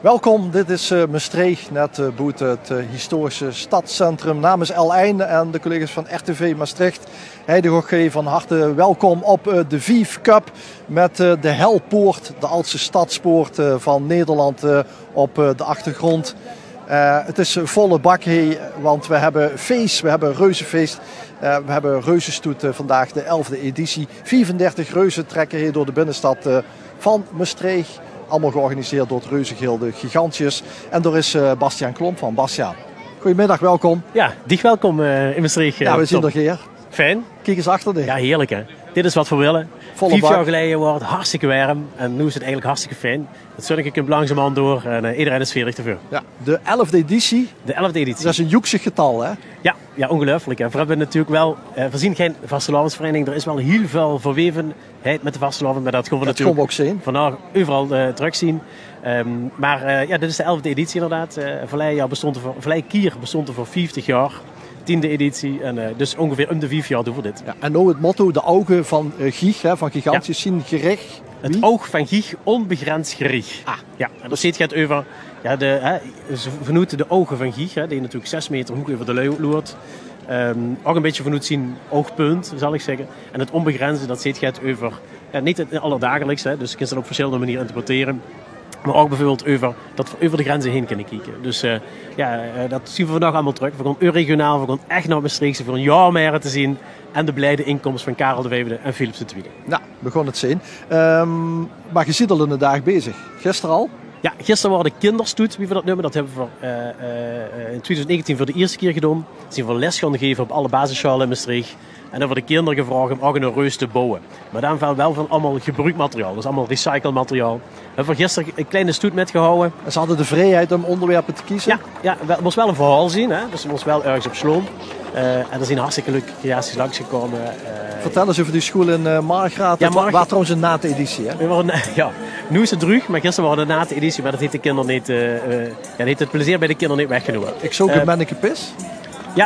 Welkom, dit is Maastricht, net buiten het historische stadscentrum namens L1 en de collega's van RTV Maastricht. Heidegoch van harte welkom op de Vief Cup met de Helpoort, de oudste stadspoort van Nederland op de achtergrond. Het is volle bak, want we hebben feest, we hebben reuzenfeest. We hebben reuzenstoet vandaag, de 11e editie. 34 reuzen trekken hier door de binnenstad van Maastricht. Allemaal georganiseerd door het Reuzengilde Gigantjes. En er is Bastiaan Klomp van. Bastiaan, goedemiddag, welkom. Ja, dich welkom in Maastricht. Ja, we zien er hier. Fijn. Kijk eens achter dich. Ja, heerlijk hè. Dit is wat we willen. 5 jaar geleden wordt het hartstikke warm. En nu is het eigenlijk hartstikke fijn. Het zonnetje komt langzamerhand door en iedereen is verig ervoor. Ja, de 11e editie. De 11e editie. Dat is een joeksig getal, hè? Ja, ongelooflijk. We hebben natuurlijk wel, voorzien geen vastelavondsvereniging, er is wel heel veel verwevenheid met de vastelavond. Maar dat gewoon natuurlijk ook zien. Vandaag overal terug zien. Maar dit is de 11e editie inderdaad. Verleden keer bestond er voor 50 jaar. 10e editie en dus ongeveer om de 5 jaar doen we dit. Ja, en nou het motto, de ogen van Gich, van Gigantjes zien gericht. Het oog van Gich, onbegrensd gericht. Ja, en dan zit je het over, ze vernoemen de ogen van Gich, die natuurlijk 6 meter hoog over de loert. Ook een beetje vernoemd zien oogpunt, zal ik zeggen. En het onbegrensde, dat zit je het over, niet het alledagelijks, dus je kunt het op verschillende manieren interpreteren. Maar ook bijvoorbeeld dat we over de grenzen heen kunnen kijken. Dus dat zien we vandaag allemaal terug. We gaan regionaal, we gaan echt naar Maastricht voor een jaar meer te zien. En de blijde inkomst van Karel V en Philips II. Nou, we gaan het zien. Maar je zit al in de dag bezig. Gisteren al? Ja, gisteren waren de kinderstoet, wie we dat noemen. Dat hebben we in 2019 voor de eerste keer gedaan. Dat zijn we les gaan geven op alle basisscholen in Maastricht. En dan hebben de kinderen gevraagd om ook een reus te bouwen. Maar dan wel van allemaal gebruikt materiaal. Dus allemaal recycled materiaal. We hebben gisteren een kleine stoet metgehouden. En ze hadden de vrijheid om onderwerpen te kiezen? Ja, het moest wel een verhaal zien. Hè? Dus het moest wel ergens op sloon. En er zijn hartstikke leuke creaties langsgekomen. Vertel eens over die school in Margraat. Ja, waar trouwens een nate-editie, hè? Nu is het terug, maar gisteren waren de nate-editie. Maar dat heeft de kinderen niet, heeft het plezier bij de kinderen niet weggenomen. Ik zoek een mannekepis.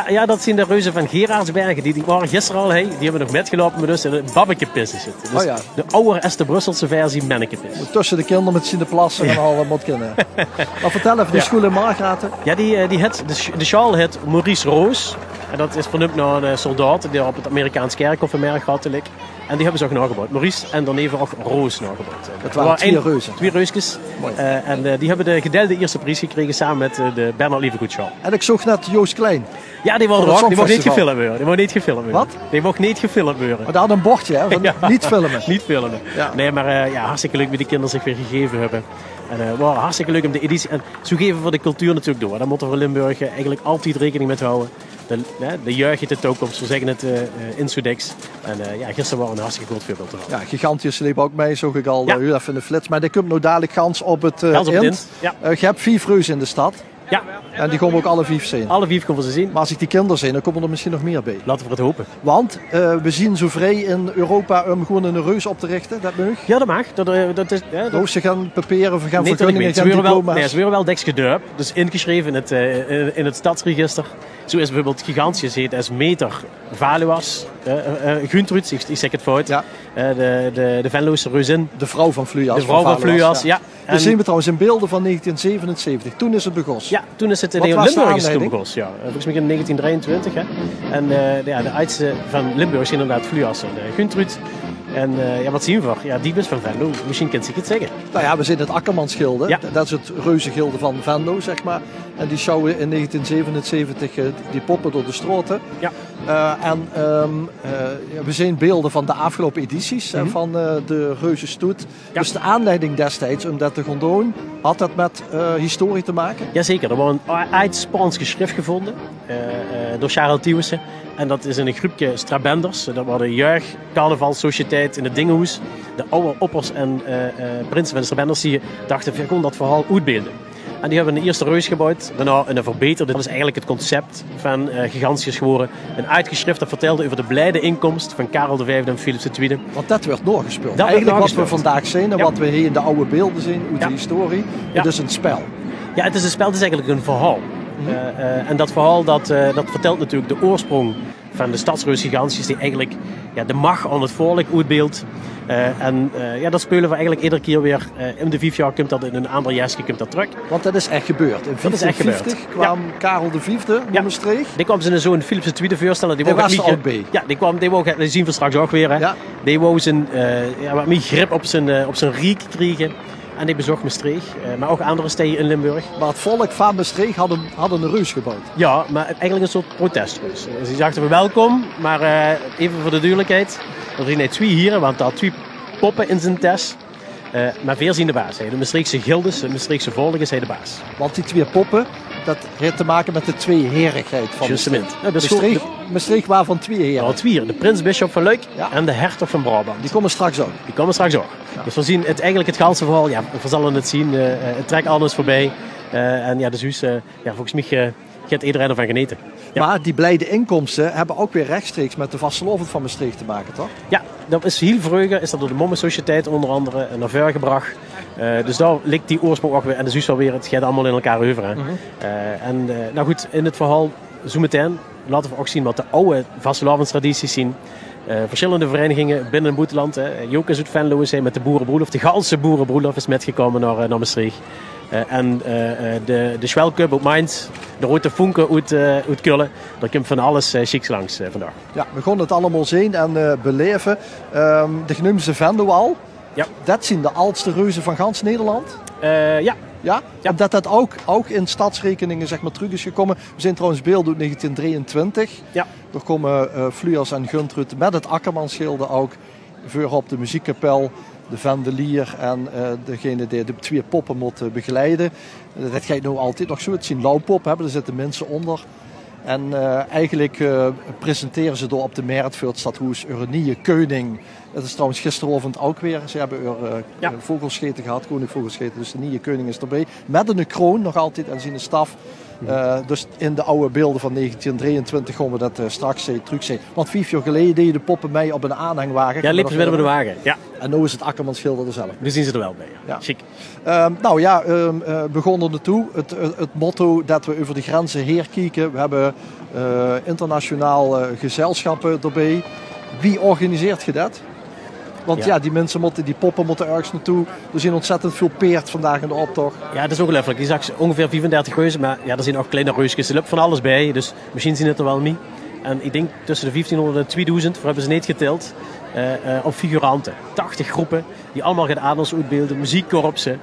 Ja, dat zijn de reuzen van Gerardsbergen. Die waren gisteren al, die hebben nog metgelopen met ons in een babbekepis zitten. Dus de oude Est de Brusselse versie mannekepis. Tussen de kinderen met z'n plassen en al wat kinderen. Maar vertel even, die school in Margraat. Ja, de sjaal heet Maurice Roos. En dat is vernoemd naar een soldaat die op het Amerikaans kerkhof in Margraat ligt. En die hebben ze ook nagebouwd. Maurice en daarneven ook Roos nagebouwd. Dat waren 2 reuzen. 2 reusjes. En die hebben de gedeelde eerste prijs gekregen samen met de Bernard Lievegoedschaal. En ik zocht net Joost Klein. Ja, die mocht niet gefilmd worden. Wat? Die mocht niet gefilmd worden. Maar daar had een bordje, hè? Van niet filmen. Niet filmen. Ja. Nee, maar hartstikke leuk wie die kinderen zich weer gegeven hebben. En waren hartstikke leuk om de editie. En zo geven we voor de cultuur natuurlijk door. Daar moeten we Limburg eigenlijk altijd rekening mee houden. De jeugd heeft de toekomst, we zeggen het in Sudex. En gisteren waren een hartstikke goed voorbeeld ervan. Ja, Gigantjes liep ook mee, zag ik al heel even in de flits. Maar die komt nou dadelijk gans op het Int. Ja. Je hebt 4 reuzen in de stad. Ja. En die komen ook alle 5 zien. Alle 5 komen ze zien. Maar als ik die kinderen zie, dan komen er misschien nog meer bij. Laten we het hopen. Want we zien zo vrij in Europa om gewoon een reus op te richten. Dat mag. Ja, dat mag. Dat is, ze gaan papieren, gaan vergunningen, gaan diploma's. Ze worden wel deks gedurpt. Dus ingeschreven in het stadsregister. Zo is bijvoorbeeld Gigantjes heet als Meter Valuas. Guntruds, ik zeg het fout. Ja. De Venloze reuzin. De vrouw van Fluas. De vrouw van Fluas, ja. Dat zien we trouwens in beelden van 1977. Toen is het begonnen. Ja, toen is het in Limburg begonnen. Ja. Volgens mij in 1923. Hè. En de oudste van Limburg is inderdaad Fluas. Guntrud. En wat zien we? Ja, die is van Venlo. Misschien kent zich het zeggen. Nou ja, we zien het Akkermansgilde. Ja. Dat is het reuzengilde van Venlo, zeg maar. En die sjouwen in 1977 die poppen door de straten. Ja. We zien beelden van de afgelopen edities van de reuzenstoet. Ja. Dus de aanleiding destijds om dat te gaan doen, had dat met historie te maken? Jazeker, er was een uit Spaans geschrift gevonden door Charles Thieuwissen. En dat is in een groepje strabenders. Dat waren de jeugd, carnavalsociëteit in het Dingenhoes. De oude oppers en prinsen van de strabenders die dachten, we gaan dat verhaal uitbeelden. En die hebben een eerste reus gebouwd, daarna een verbeterde. Dat is eigenlijk het concept van Gigantjes geworden. Een uitgeschrift dat vertelde over de blijde inkomst van Karel V en Philips II. Want dat werd doorgespeeld. Eigenlijk wat we vandaag zien en wat we hier in de oude beelden zien uit de historie, het is een spel. Ja, het is een spel, het is eigenlijk een verhaal. En dat verhaal dat vertelt natuurlijk de oorsprong van de stadsreus gigantisch die eigenlijk de macht aan het volk uitbeeldt. Dat spelen we eigenlijk iedere keer weer. In de 5 jaar komt dat in een ander jasje komt dat terug. Want dat is echt gebeurd. In 1950 kwam Karel V naar Maastricht. Die kwam zijn zoon Philips II voorstellen. Die was er ook bij. Ja, die wou, dat zien we straks ook weer. Hè. Ja. Die wou wat meer grip op zijn riek krijgen. En die bezocht Maastricht, maar ook andere steden in Limburg. Maar het volk van Maastricht hadden een reus gebouwd. Ja, maar eigenlijk een soort protestreus. Dus die dachten we welkom, maar even voor de duidelijkheid. Er zijn net 2 hier, want daar 2 poppen in zijn tas. Maar veel zien de baas. De Maastrichtse gildes, de Maastrichtse volken zijn de baas. Want die 2 poppen, dat heeft te maken met de tweeherigheid van Maastricht. Maastricht waren van 2 heren. Nou, 2 heren. De prins-bisschop van Luik en de hertog van Brabant. Die komen straks ook. Ja. Dus we zien eigenlijk het ganse verhaal. Ja, we zullen het zien. Het trekt alles voorbij. Dus volgens mij gaat iedereen ervan genieten. Ja. Maar die blijde inkomsten hebben ook weer rechtstreeks met de vastelovend van Maastricht te maken, toch? Ja, dat is heel vroeger. Is dat door de Mommensociëteit onder andere naar voren gebracht. Dus daar ligt die oorsprong ook weer. En de zus alweer, het gaat allemaal in elkaar over. Nou goed, in het verhaal zo meteen laten we ook zien wat de oude vastelovendstradities zien. Verschillende verenigingen binnen het buitenland. Jokers uit Venlo zijn met de boerenbroelof. De Galse boerenbroelof is metgekomen naar Maastricht. De Schwelcup uit Mainz, de Rode Funke uit Kullen. Daar komt van alles chics langs vandaag. Ja, we gaan het allemaal zien en beleven. De genoemde Venlo al. Ja. Dat zijn de oudste reuzen van gans Nederland. Ja. Ja? Omdat dat ook in stadsrekeningen zeg maar, terug is gekomen. We zijn trouwens beeld uit 1923. Ja. Er komen Fluas en Guntrud met het Akkermansschilde ook. Voor op de muziekkapel, de vendelier en degene die de 2 poppen moet begeleiden. Dat gaat nu altijd nog zo. Het zijn lauwpop, daar zitten mensen onder. En eigenlijk presenteren ze door op de markt voor het stadhuis een nieuwe koning. Dat is trouwens gisteravond ook weer. Ze hebben vogelscheten gehad, koningvogelscheten. Dus de nieuwe koning is erbij. Met een kroon nog altijd en zijn staf. Dus in de oude beelden van 1923 gaan we dat straks terugzien. Want 5 jaar geleden deden de poppen mee op een aanhangwagen. Ja, liepen ze met een wagen. Ja. En nu is het Akkermansschilder er zelf. Nu zien ze er wel bij. Ja. Chic. Begonnen naartoe. Het motto dat we over de grenzen heen kijken. We hebben internationaal gezelschappen erbij. Wie organiseert je dat? Want die mensen die poppen moeten ergens naartoe. Er zijn ontzettend veel peert vandaag in de optocht. Ja, dat is ongelooflijk. Die zag ongeveer 35 reuzen, maar er zijn ook kleine reusjes. Er loopt van alles bij, dus misschien zien het er wel niet. En ik denk tussen de 1500 en 2000, voor hebben ze niet geteld, op figuranten. 80 groepen, die allemaal gaan adels uitbeelden, muziekkorpsen,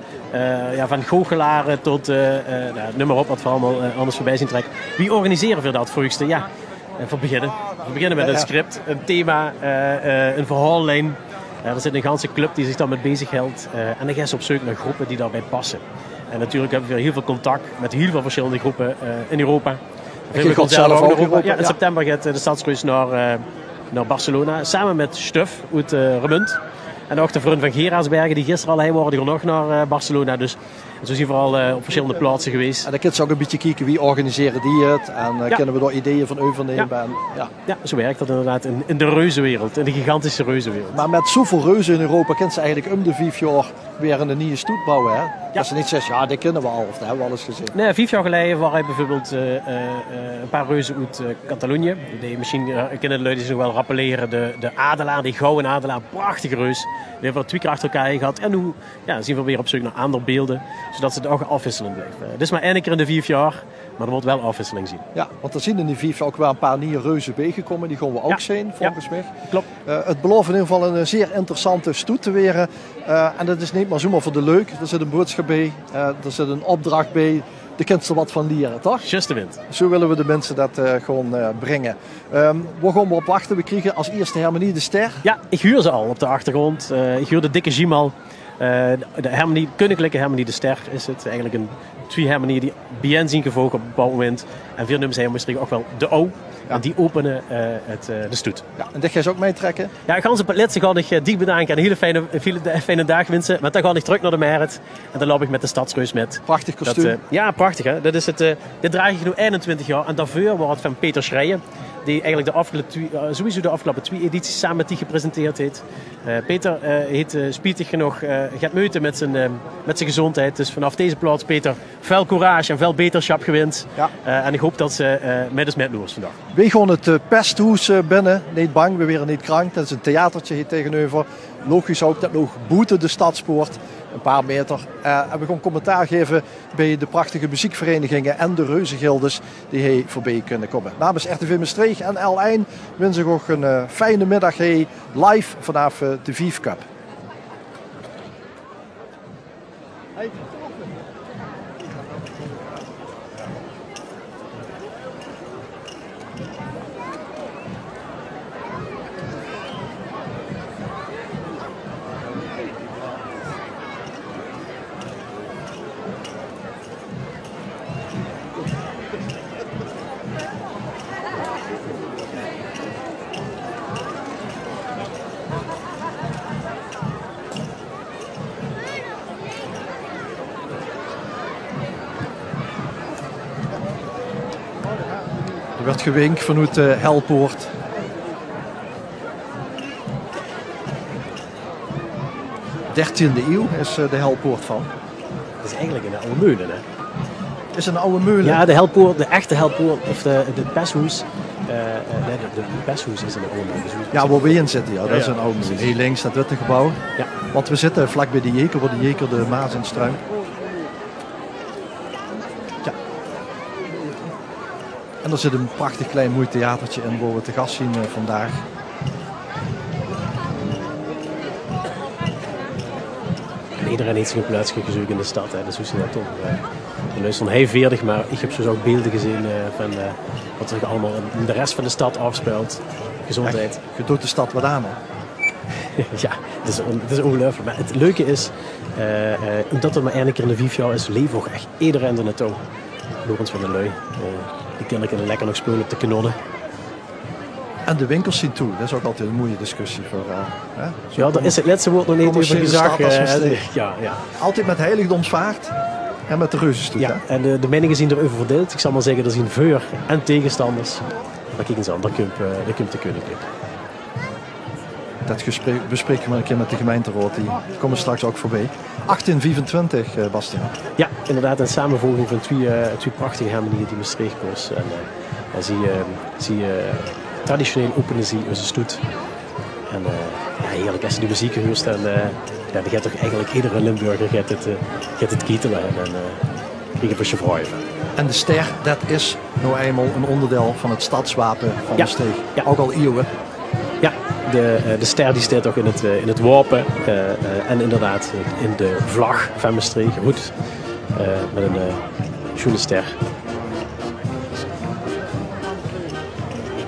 van goochelaren tot, noem maar op, wat we allemaal anders voorbij zien trekken. Wie organiseren voor dat volgste? Ja, voor beginnen met een script, een thema, een verhaallijn. Er zit een ganse club die zich daarmee bezighoudt. En dan gaan ze op zoek naar groepen die daarbij passen. En natuurlijk hebben we weer heel veel contact met heel veel verschillende groepen in Europa. In september gaat de stadsreus naar Barcelona. Samen met Stuf uit Remund. En ook de vriend van Gerardsbergen die gisteren al heen waren, die gaan nog naar Barcelona. Dus zo zijn we al op verschillende plaatsen geweest. En dan kun je ook een beetje kijken wie organiseren die het. En kunnen we daar ideeën van overnemen. Ja, zo werkt dat inderdaad in de reuzenwereld. In de gigantische reuzenwereld. Maar met zoveel reuzen in Europa kunnen ze eigenlijk om de 5 jaar weer een nieuwe stoet bouwen. Hè? Dat ze niet zeggen, dit kunnen we al. Of dat hebben we al eens gezien. Nee, 5 jaar geleden waren bijvoorbeeld een paar reuzen uit Catalonië. Die misschien kunnen de luiden zich nog wel rappelleren. De adelaar, die gouden adelaar, prachtige reus. Die hebben we 2 keer achter elkaar gehad. En nu zien we weer op zoek naar andere beelden. Zodat ze het ook afwisselend blijven. Dit is maar 1 keer in de 5 jaar. Maar er wordt wel afwisseling zien. Ja, want er zijn in die 5 jaar ook wel een paar nieuwe reuzen bijgekomen. Die gaan we ook zien, volgens mij. Klopt. Het belooft in ieder geval een zeer interessante stoet te weren. En dat is niet maar zomaar voor de leuk. Er zit een boodschap bij. Er zit een opdracht bij. De kunt er wat van leren, toch? Just de wind. Zo willen we de mensen dat gewoon brengen. Waar gaan we op wachten? We krijgen als eerste Hermenie de Ster. Ja, ik huur ze al op de achtergrond. Ik huur de dikke Gimal. De koninklijke Hermenie de Ster is het. Eigenlijk 2 Hermenieën die bien zien gevolgen op een bepaald moment. En 4 nummers zijn misschien ook wel de O. Ja. En die openen de stoet. Ja, en dit ga je ook meetrekken? Ja, gans op het laatste ga ik diep bedanken en een hele fijne dag wensen. Maar dan ga ik terug naar de markt. En dan loop ik met de stadsreus met. Prachtig kostuum. Ja, prachtig hè. Dit draag ik nu 21 jaar. En daarvoor was het van Peter Schreijen. die eigenlijk sowieso de afgelopen 2 edities samen met die gepresenteerd heeft. Peter heet spietig genoeg, gaat meuten met zijn gezondheid. Dus vanaf deze plaats, Peter, veel courage en veel beterschap gewend. Ja. En ik hoop dat ze met loers vandaag. We gaan het pesthoes binnen, niet bang, we werden niet krank. Dat is een theatertje hier tegenover. Logisch ook dat nog buiten de stadspoort, een paar meter. En we gaan commentaar geven bij de prachtige muziekverenigingen en de reuzengildes die hier voorbij kunnen komen. Namens RTV Maastricht en L1 wens ik ook een fijne middag hier live vanaf de VIF Cup. Er werd gewinkt vanuit de Helpoort. (13e eeuw is de Helpoort van. Dat is eigenlijk een oude meulen, hè? Is een oude meulen? Ja, de Helpoort, de echte Helpoort, of de pesthoes. De pesthoes is een oude meulen. Ja, waar we in zitten, ja, dat is een oude meulen. Hier links, dat witte gebouw. Ja. Want we zitten vlak bij de Jeker, waar de Jeker de Maas in struimt. En er zit een prachtig klein mooi theatertje in waar we te gast zien vandaag. En iedereen heeft zich een plaatsje gezocht in de stad, hè. Dat is hoe ze dat doen. We luisteren heel veerdig, maar ik heb zo ook beelden gezien van wat er allemaal in de rest van de stad afspeelt. Gezondheid. Echt, je doet de stad wat aan, hè? Ja, het is ongelooflijk. Maar het leuke is, omdat het maar één keer in de 5 jaar is, leven ook echt iedereen er naartoe. Lorenz van der Lui. Die kinderen lekker nog spelen op de kanonnen. En de winkels zien toe. Dat is ook altijd een mooie discussie. Voor, ja, daar is het laatste woord nog niet over gezegd. Ja. Altijd met heiligdomsvaart en met de reuzenstoet. Ja, hè? En de meningen zien erover verdeeld. Ik zal maar zeggen, er zien voor- en tegenstanders. Maar kijk eens aan, daar komt de koninklijk. Dat bespreken we een keer met de gemeenteraad. Die komen straks ook voorbij. 1825, Bastiaan. Ja, inderdaad een samenvoeging van twee prachtige hemmen die Maastricht koos. En zie traditioneel openen ze onze stoet. En heerlijk als je die muziek hoort. En dan gaat toch eigenlijk iedere Limburger gaat het kietelen. En krijg je voor je vrij. En de ster, dat is nou eenmaal een onderdeel van het stadswapen van Maastricht. Ja. Ook al eeuwen. Ja, de ster die staat ook in het wapen en inderdaad in de vlag van Maastricht. Goed, met een groene ster.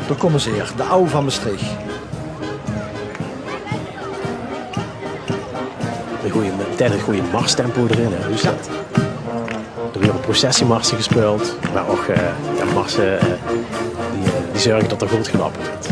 Daar komen ze hier, de oude van Maastricht. Een goede marstempo erin, hè. Hoe is dat? Er weer een processiemarsen gespeeld, maar ook marsen die zorgen dat er goed genapperd wordt.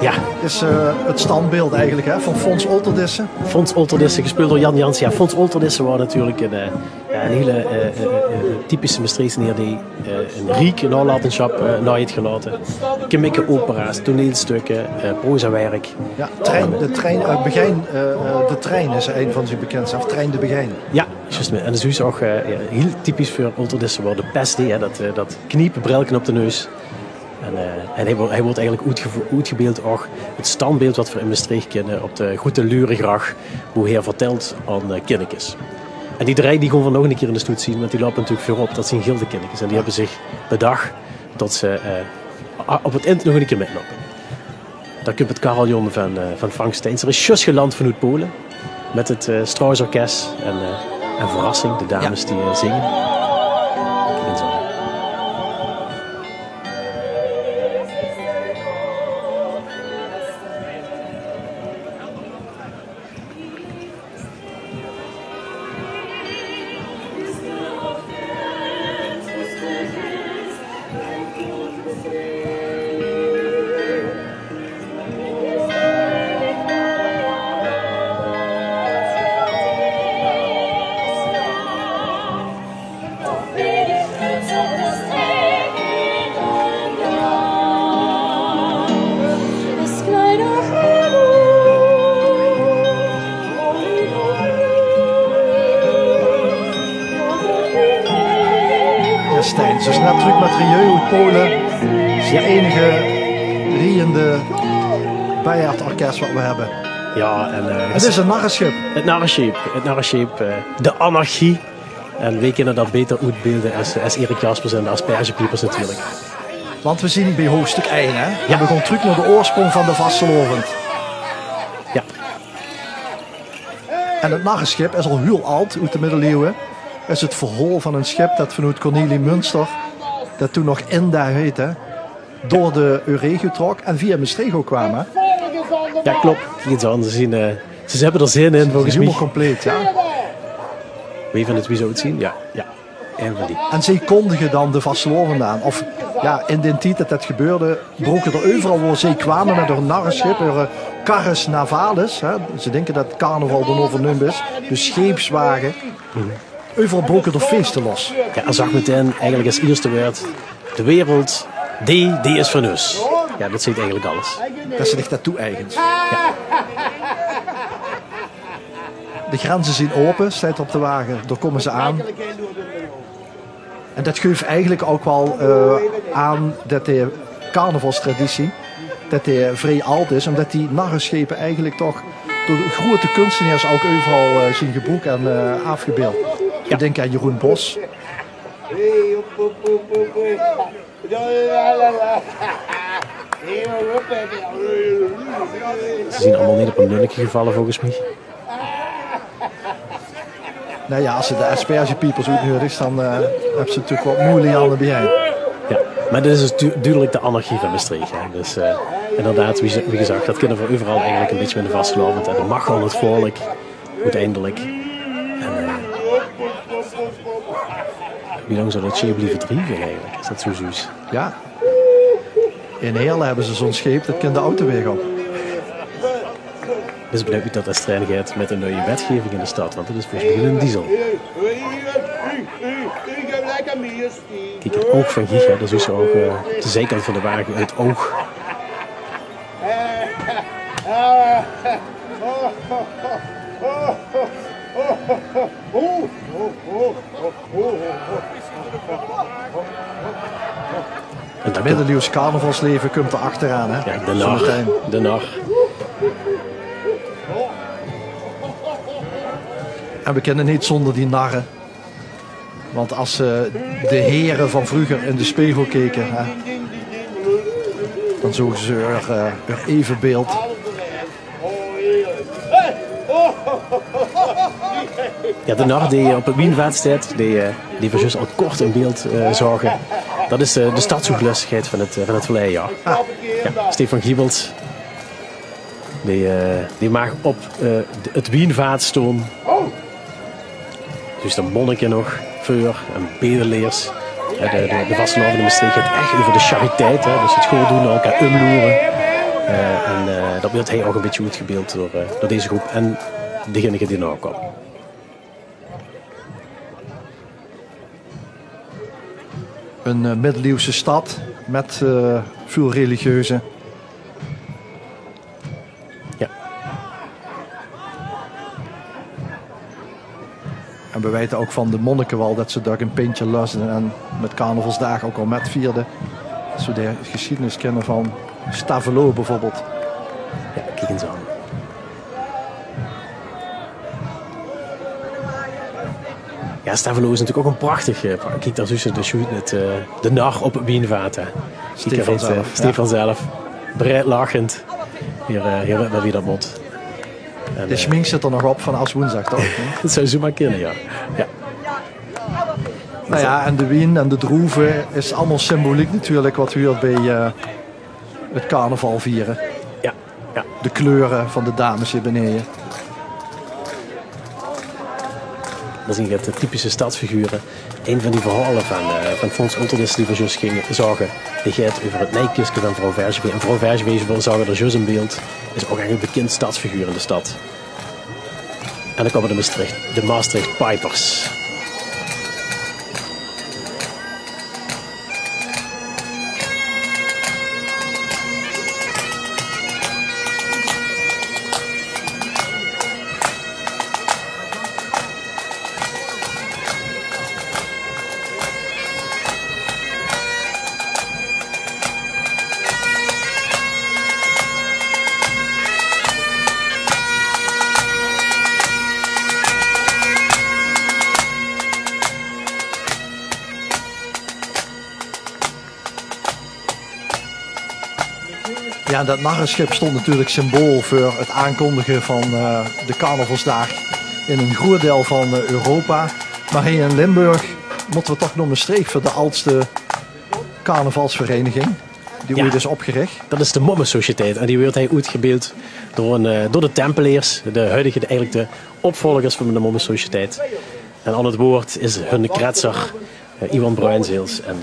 Ja. Is het standbeeld eigenlijk hè, van Fons Olterdissen. Fons Olterdissen, gespeeld door Jan Jans. Ja, Fons Olterdissen was natuurlijk een hele typische Maastrichtse neer die een riek nalatenschap na heeft gelaten. Kemikke opera's, toneelstukken, prozawerk. Ja, de trein is een van zijn bekendste, of Trein de Begijn. Ja, juist. En dat is dus ook heel typisch voor Olterdissen waar de pest, dat kniepbrilken op de neus. En hij wordt eigenlijk uitgebeeld ook het standbeeld wat we in Maastricht kennen op de Grote Luregracht, hoe hij vertelt aan kindertjes. En die drie die gaan we nog een keer in de stoet zien, want die lopen natuurlijk voorop. Dat zijn gilde kindertjes en die hebben zich bedacht dat ze op het eind nog een keer metlopen. Daar komt het carillon van Frank Steins. Er is juist geland vanuit Polen met het Strauss-orkest en verrassing, de dames die zingen. Steins. Dus net terug met Rieu uit Polen. Het is de enige riende bijaardorkest wat we hebben. Ja, en het is een narrenschip. Het narrenschip, de anarchie. En we kunnen dat beter uitbeelden als Erik Jaspers en de aspergepiepers natuurlijk. Want we zien bij hoofdstuk 1, hè? Ja. We gaan terug naar de oorsprong van de Vastelovend. Ja. En het narrenschip is al heel oud, uit de middeleeuwen. Is het verhaal van een schip dat vanuit Cornelie Münster, dat toen nog Inda heette, door de Eurregio trok en via Maastricht ook kwam. Hè? Ja, klopt. Iets anders. Ze hebben er zin in, volgens mij. Helemaal compleet, ja. Wie van het wie zou het zien? Ja. Een van die. En zij kondigen dan de Vastelovend aan. Of ja, in de tijd dat gebeurde, broken er overal waar zij kwamen met een narrenschip, carres navalis. Hè? Ze denken dat carnaval dan overnumd is. Dus scheepswagen. Overal broken er feesten los. Ja, en zag meteen eigenlijk als eerste woord, de wereld, die is van ons. Ja, dat zegt eigenlijk alles. Dat ze zich dat toe-eigent. Ja. De grenzen zijn open, staat op de wagen. Daar komen ze aan. En dat geeft eigenlijk ook wel aan dat de carnavalstraditie, dat die vrij oud is, omdat die narrenschepen eigenlijk toch door de grote kunstenaars ook overal zien gebroken en afgebeeld. Ja. Ik denk aan Jeroen Bos. Ze zien allemaal niet op een nunnetje gevallen volgens mij. Nou ja, als ze de aspergepiepers uitnodigt, dan hebben ze natuurlijk wat moeilijk aan de begin. Ja, maar dit is dus duidelijk de anarchie van Maastricht. Hè. Dus inderdaad, wie gezegd, dat kunnen we overal eigenlijk een beetje met de vastgelopen. En dat mag gewoon het volk, uiteindelijk. En, wie lang zou dat schip blijven drijven eigenlijk? Is dat zo zuus? Ja. In Heerlen hebben ze zo'n scheep, dat kan de autoweg op. Dus ik begrijp niet dat dat strijd gaat met een nieuwe wetgeving in de stad, want dat is volgens mij een diesel. Kijk, het oog van Giga, dat is dus ook op de zijkant van de wagen het oog. Het middeleeuws carnavalsleven komt er achteraan, hè? Ja, de nar. En we kennen niet zonder die narren. Want als de heren van vroeger in de spiegel keken, hè, dan zogen ze er evenbeeld. Ja, de nar die op het Wienvaart staat, die we juist al kort in beeld zagen, dat is de stadshoeglustigheid van het verleden. Ja, Stefan Giebels, die mag op het Wienvaart staan. Dus de monniken nog, voor en bedeleers. De vastelovende Maastricht gaat echt over de chariteit, hè, dus het goed doen, elkaar omloeren. Dat wordt hij ook een beetje uitgebeeld door deze groep en degene die erna komen. Een middeleeuwse stad met veel religieuzen. Ja. En we weten ook van de monniken wel dat ze daar een pintje lusten en met carnavalsdagen ook al met vierden. Als we de geschiedenis kennen van Stavelo bijvoorbeeld. Ja, kijk eens aan. Ja, Stavelo is natuurlijk ook een prachtig. Kijk daar tussen de nar op het bienenvaat. Stefan zelf. Bereid lachend. Hier werd weer dat mot. De schmink zit er nog op van als woensdag toch? Dat zou zo maar kunnen, ja. Nou ja, en de wien en de droeven is allemaal symboliek natuurlijk wat we hier bij het carnaval vieren. Ja. De kleuren van de dames hier beneden. Dat zijn de typische stadsfiguren. Een van die verhalen van Fons Olterdis die we juist zagen, die gaat over het nijkistje van vrouw Vergevee. En vrouw Vergevee, we zagen er juist in beeld, is ook eigenlijk een bekend stadsfiguur in de stad. En dan komen de Maastricht Pipers. Ja, dat narrenschip stond natuurlijk symbool voor het aankondigen van de carnavalsdag in een groot deel van Europa. Maar hier in Limburg moeten we toch nog een streek voor de oudste carnavalsvereniging. Die ooit is opgericht. Dat is de Mommensociëteit. En die wordt hij uitgebeeld door de Tempeliers, eigenlijk de opvolgers van de Mommensociëteit. En aan het woord is hun kretser Iwan Bruinzeels. En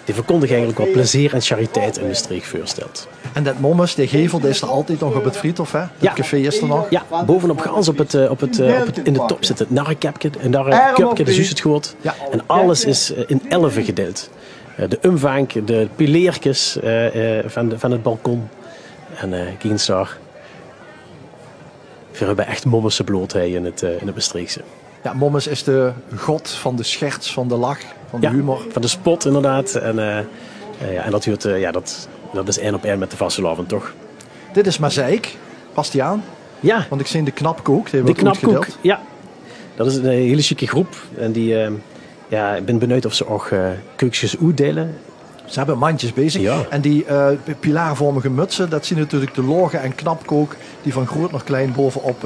die verkondigt eigenlijk wat plezier en chariteit in de streek voorstelt. En dat Mommes, die gevel, die is er altijd nog op het Friedhof, hè? Het café is er nog. Ja, bovenop gans in de top zit het narrenkapje, een narrenkupje, de juist het goed. Ja. En alles is in 11 gedeeld. De umvang, de pileertjes van het balkon. En Gienstar. We hebben echt Mommese blootheid in het Bestreekse. Ja, Mommes is de god van de scherts, van de lach, van de humor. Van de spot inderdaad. En dat duurt, dat is 1 op 1 met de vastelavond, toch? Dit is Mazeik, Bastiaan. Ja. Want ik zie de knapkoek, die hebben we goed gedeeld. Ja. Dat is een hele chique groep. En ik ben benieuwd of ze ook keukjes uitdelen. Ze hebben mandjes bezig. Ja. En die pilaarvormige mutsen, dat zien natuurlijk de logen en knapkook die van groot naar klein bovenop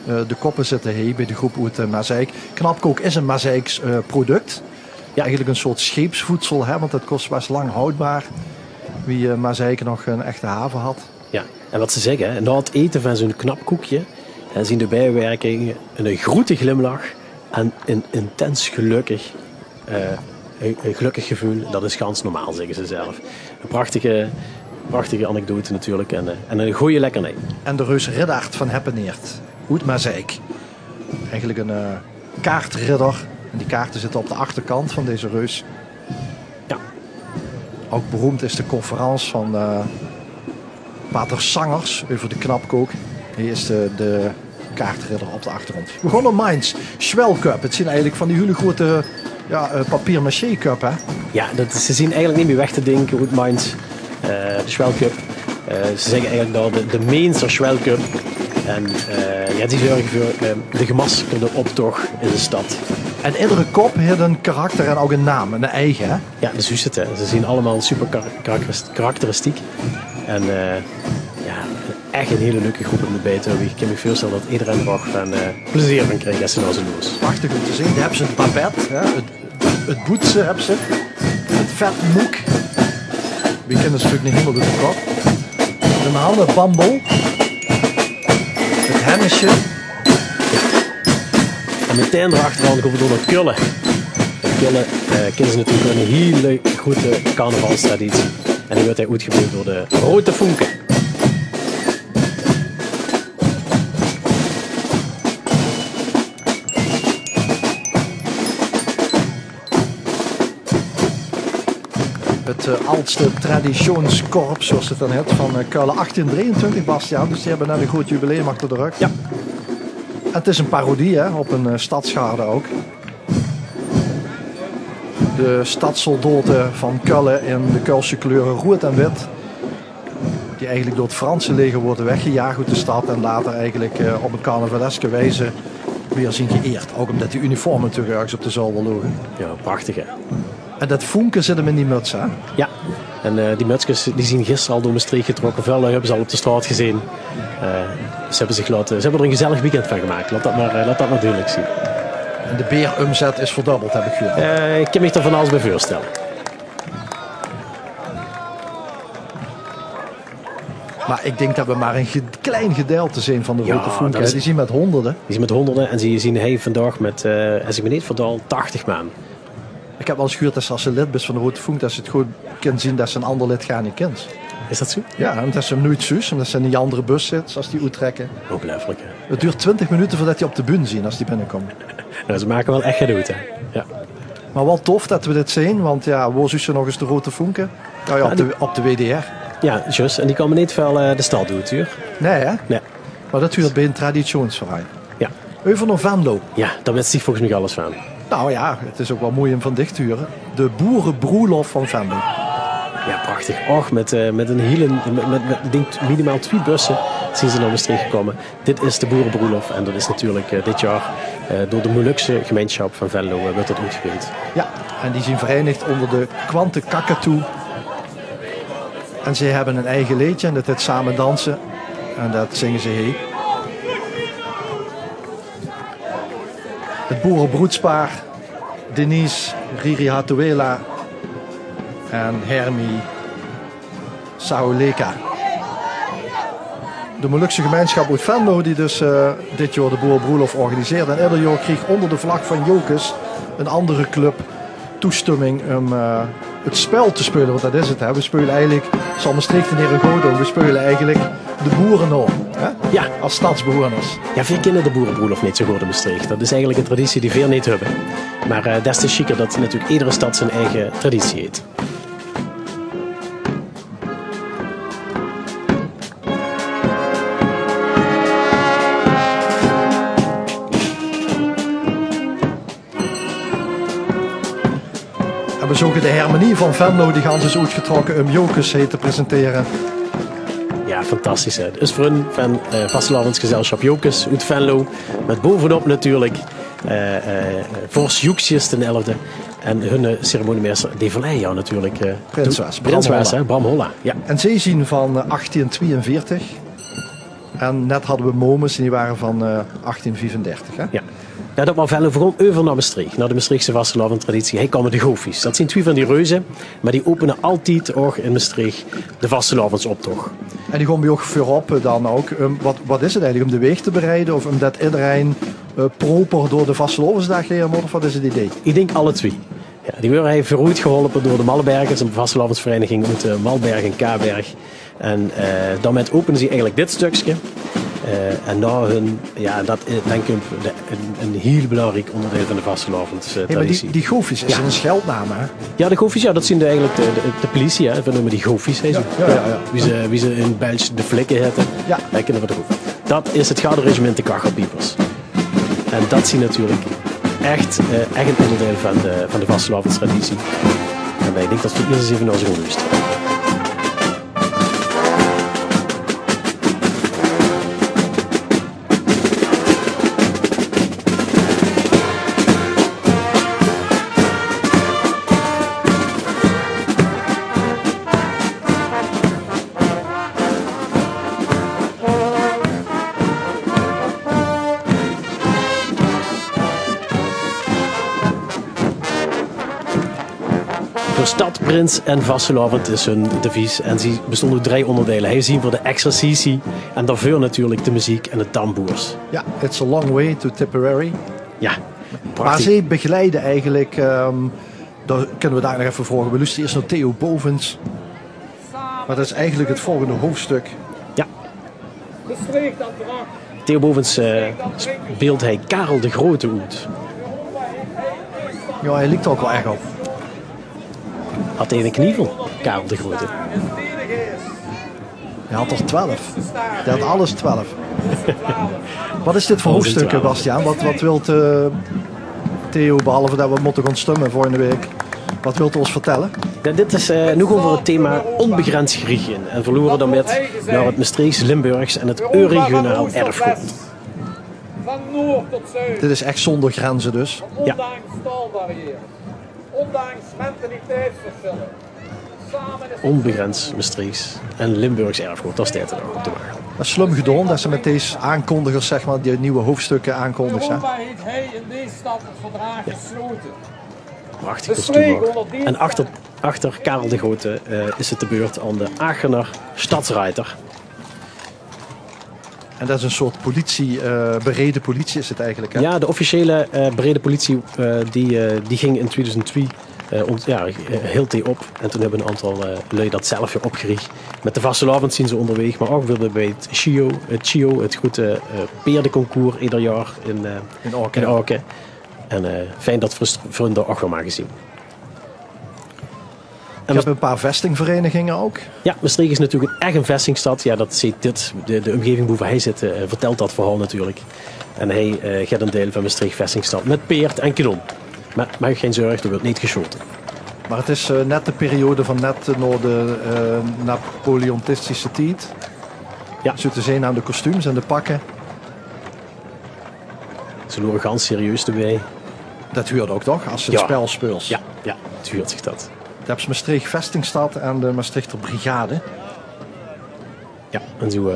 de koppen zitten bij de groep uit Mazeik. Knapkook is een Mazeiks product. Ja. Eigenlijk een soort scheepsvoedsel, hè, want dat was lang houdbaar. Wie Mazeik nog een echte haven had. Ja, en wat ze zeggen, na het eten van zo'n knapkoekje zien de bijwerkingen een grote glimlach en een intens gelukkig gevoel. Dat is gans normaal, zeggen ze zelf. Een prachtige anekdote natuurlijk en een goede lekkernij. En de reus Riddaard van Heppeneert, uit Mazeik. Eigenlijk een kaartridder. En die kaarten zitten op de achterkant van deze reus. Ja. Ook beroemd is de conferentie van Pater Sangers over de knapkook. Hier is de kaartridder op de achtergrond. We gaan naar Mainz. Schwelcup. Het zijn eigenlijk van die hele grote papier-maché cup, hè? Ja, ze zien eigenlijk niet meer weg te denken uit Mainz. De Schwelcup. Ze zeggen eigenlijk dat de Mainzer Schwelcup. En die zorgen voor de gemaskerde optocht in de stad. En iedere kop heeft een karakter en ook een naam, een eigen, hè? Ja, dat is het. Hè. Ze zien allemaal super karakteristiek. En echt een hele leuke groep om de bij te hebben. Ik kan me voorstellen dat iedereen er ook van plezier van krijgt als ze naar zijn loos. Prachtig om te zien. Daar hebben ze het babette, hè? Het boetsen hebben ze. Het vetmoek. Wie kennen ze natuurlijk niet helemaal door de kop. De handen bamboe. Het hennisje. En meteen erachteraan gaan we door naar Kullen. In Kullen kennen ze natuurlijk een hele goede carnavalstraditie. En die wordt hij uitgebeeld door de Rote Funke. Het oudste traditionskorps, zoals het dan heet, van Kuilen 1823, Bastiaan. Dus die hebben net een groot jubileum achter de rug. Ja. En het is een parodie hè, op een stadsgarde ook. De stadssoldaten van Kuilen in de Kuilse kleuren rood en wit. Die eigenlijk door het Franse leger worden weggejaagd uit de stad. En later eigenlijk op een carnavaleske wijze weer zien geëerd. Ook omdat die uniformen natuurlijk ergens op de zolder logen. Ja, prachtig hè. En dat vonken zit hem in die muts hè? Ja. En die mutsjes die zien gisteren al door mijn streek getrokken. Velden hebben ze al op de straat gezien. Ze hebben er een gezellig weekend van gemaakt. Laat dat maar duidelijk zien. En de beeromzet is verdubbeld, heb ik gehoord. Ik kan me er van alles bij voorstellen. Maar ik denk dat we maar een klein gedeelte zijn van de Rote Vonk. Die zien met honderden. Die zien met honderden en die zien hij vandaag met, als ik me niet verdaal, 80 man. Ik heb wel eens gehoord dat als ze lid is van de Rote Vonk, dat ze het gewoon kunnen zien dat ze een ander lid gaan niet kent. Is dat zo? Ja, omdat ze hem nooit zus, omdat ze in die andere bus zit als die uittrekken. Ongelooflijk hè. Het duurt 20 minuten voordat die op de bühne zien als die binnenkomt. Nou, ze maken wel echt gedood hè. Ja. Maar wel tof dat we dit zien, want ja, waar zussen nog eens de Rote Vonken? Nou ja, op de WDR. Ja, juist. En die komen niet veel de stad doen, tuur. Nee hè? Nee. Maar dat huurt bij een traditionsverein. Ja. Over naar Venlo. Ja, daar weet zich volgens mij alles van. Nou ja, het is ook wel mooi om van dicht te huren. De boerenbroelof van Venlo. Ja, prachtig. Och, met een hele, ik denk minimaal 2 bussen zien ze naar Maastricht gekomen. Dit is de boerenbroelof en dat is natuurlijk dit jaar door de Molukse gemeenschap van Venlo wordt dat uitgebeeld. Ja, en die zijn verenigd onder de Kwante Kakatoe. En ze hebben een eigen liedje en dat heet Samen Dansen. En dat zingen ze heen. Het boerenbroedspaar Denise Riri Hatuela en Hermi Saoleka. De Molukse gemeenschap uit Venlo die dus dit jaar de boerenbroelof organiseert. En ieder jaar kreeg onder de vlag van Jokers, een andere club, toestemming om het spel te spelen. Want dat is het. Hè. We spelen eigenlijk, zal Maastricht en Herengodo, we spelen eigenlijk de boeren na. Hè? Ja. Als stadsbewoners. Ja, veel kennen de boerenbroelof niet zo goed in Maastricht. Dat is eigenlijk een traditie die veel niet hebben. Maar des te chiquer dat natuurlijk iedere stad zijn eigen traditie heeft. We zoeken de harmonie van Venlo, die gaan ze is uitgetrokken om Jokers te presenteren. Ja, fantastisch. Hè. Het is voor hun van Vastelavondsgezelschap Jokers uit Venlo. Met bovenop natuurlijk Vors Joekjes ten 11e. En hun ceremoniemeester De Vallei natuurlijk. Prinswaas, Bram Holla. Ja. En zij zien van 1842. En net hadden we Momus en die waren van 1835. Hè? Ja. Ja, dat was Venlo begon over naar Maastricht, naar de Maastrichtse vastelavondtraditie. Hij komen de gofies. Dat zijn 2 van die reuzen, maar die openen altijd ook in Maastricht de vastelavondsoptocht. En die gaan bij ook voorop dan ook. Wat is het eigenlijk? Om de weg te bereiden of om dat iedereen proper door de vastelavondsdag heen moet? Of wat is het idee? Ik denk alle 2. Ja, die worden hij vooruit geholpen door de Mallebergers, een vastelavondsvereniging uit Malberg en Kaberg. En daarmee openen ze eigenlijk dit stukje. En nou dat denk ik een heel belangrijk onderdeel van de vastelavondstraditie. Maar die gofies is een scheldnaam hè? Ja, de gofies, dat zijn eigenlijk de politie. Hè. We noemen die gofies. Ja. Wie ze in België de flikken heten. Ja. Dat kennen we de gofies. Dat is het garderegiment de Kachelpiepers. En dat zien natuurlijk echt een onderdeel van de vastelavondstraditie. En ik denk dat we eerst even naar zo'n lust. Stad, Prins en Vastelavond is hun devies. En ze bestonden uit 3 onderdelen. Hij zien voor de exercitie en daarvoor natuurlijk de muziek en de tamboers. Ja, it's a long way to Tipperary. Ja, prachtig. Maar ze begeleiden eigenlijk, daar kunnen we daar nog even vragen. We luisteren eerst naar Theo Bovens. Maar dat is eigenlijk het volgende hoofdstuk. Ja. Theo Bovens beeldt hij Karel de Grote uit. Ja, hij lijkt ook wel erg op. had hij een knievel, Karel de Grote. Hij had er 12. Hij had alles 12. Wat is dit voor hoofdstuk, Bastiaan? Wat wilt Theo, behalve dat we moeten gaan stemmen volgende week, wat wilt u ons vertellen? Ja, dit is nog over het thema onbegrensd Griechen. En verloren daarmee naar het Maastrichts, Limburgs en het regionaal erfgoed. Van noord tot zuid. Dit is echt zonder grenzen dus. Ondanks taalbarrières. Ondanks mentaliteitsverschillen. Samen is Onbegrensd Maastrichts en Limburgs erfgoed. Dat staat er nog op te maken. Dat is slim gedaan dat ze met deze aankondigers, zeg maar, die nieuwe hoofdstukken aankondigen. Europa heeft hij in deze stad het verdrag gesloten. Prachtig kostuum ook. En achter Karel de Grote is het de beurt aan de Aachener Stadsreiter. En dat is een soort politie, bereden politie is het eigenlijk, hè? Ja, de officiële bereden politie die ging in 2002 heel thee op. En toen hebben een aantal lui dat zelf weer opgericht. Met de vastelavond zien ze onderweg, maar ook weer bij het CHIO, het grote peerdenconcours ieder jaar in Aken. En fijn dat vrienden ook wel maar gezien. Je hebt een paar vestingverenigingen ook. Ja, Maastricht is natuurlijk echt een vestingstad. Ja, dat ziet dit. De omgeving waar hij zit vertelt dat verhaal natuurlijk. En hij gaat een deel van Maastricht vestingstad met peert en kanon. Maar maak geen zorgen, er wordt niet geschoten. Maar het is net de periode van net na de Napoleontistische tijd. Ja. Zo te zien aan de kostuums en de pakken. Ze lopen ganz serieus erbij. Dat huurt ook toch, als ze het spel speelt. Ja, het huurt zich dat. Je hebt Maastricht Vestingstad en de Maastrichter Brigade. Ja, en zo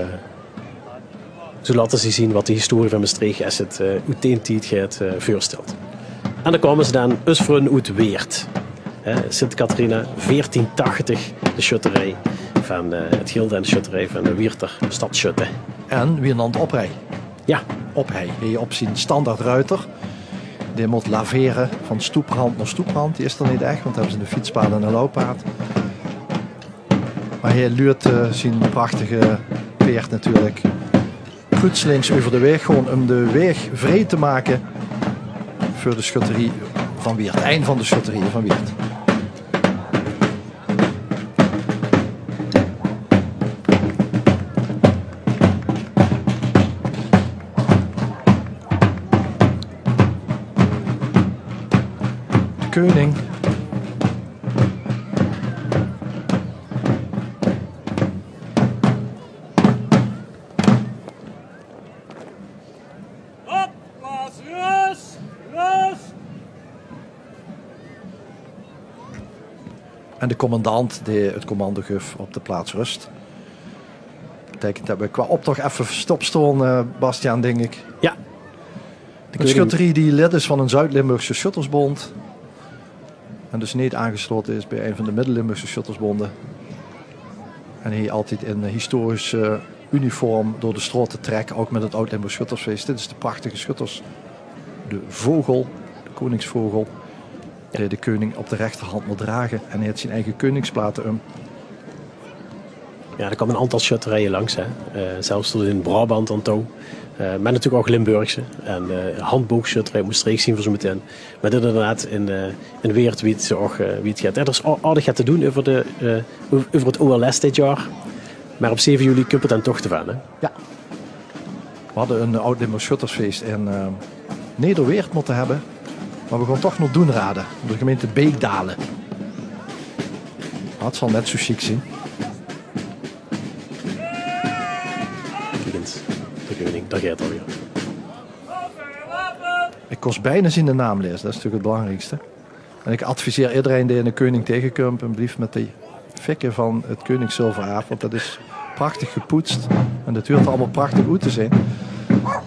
laten ze zien wat de historie van Maastricht als het uiteendijd gaat voorstelt. En dan komen ze dan Usfrun uit Weert. Sint-Catharina, 1480, de schutterij van het gilde en de schutterij van de Weerter stadschutte. En Wienand Oprij. Ja. Ophij, die je opzien standaard ruiter. Die moet laveren van stoeprand naar stoeprand. Die is er niet echt, want dan hebben ze een fietspaad en een looppaad. Maar hij luurt zijn prachtige peert natuurlijk plotselings over de weg. Gewoon om de weg vrij te maken voor de schutterie van Weert. Het eind van de schutterie van Weert. Koning. op, plaats, rust, rust. En de commandant die het commando gaf op de plaats rust. Betekent dat we qua optocht even stopstonden, Bastiaan, denk ik. Ja. De schutterie die lid is van een Zuid-Limburgse schuttersbond. En dus niet aangesloten is bij een van de Midden-Limburgse schuttersbonden. En hij altijd in historische uniform door de straat trekken, ook met het Oud-Limburgs Schuttersfeest. Dit is de prachtige schutters. De vogel, de koningsvogel, die de koning op de rechterhand moet dragen. En hij heeft zijn eigen koningsplaten om. Ja, er komen een aantal schutterijen langs. Hè. Zelfs tot in Brabant aan toe. Maar natuurlijk ook Limburgse. En handboogschutterij Maastricht zien we zo meteen. Maar dit inderdaad in Weert wie het gaat. Er is aardig gaat te doen over het OLS dit jaar. Maar op 7 juli kun je het dan toch te van. Hè? Ja. We hadden een Oud-Limburgs Schuttersfeest in Nederweert moeten hebben. Maar we gaan toch nog doen raden. De gemeente Beekdalen. Dat zal net zo chic zien. De koning, dat gaat alweer. Ik kost bijna zien de naam lezen, dat is natuurlijk het belangrijkste. En ik adviseer iedereen die een koning tegenkomt, een brief met die fikken van het koningszilver af. Want dat is prachtig gepoetst. En dat hoort allemaal prachtig uit te zijn.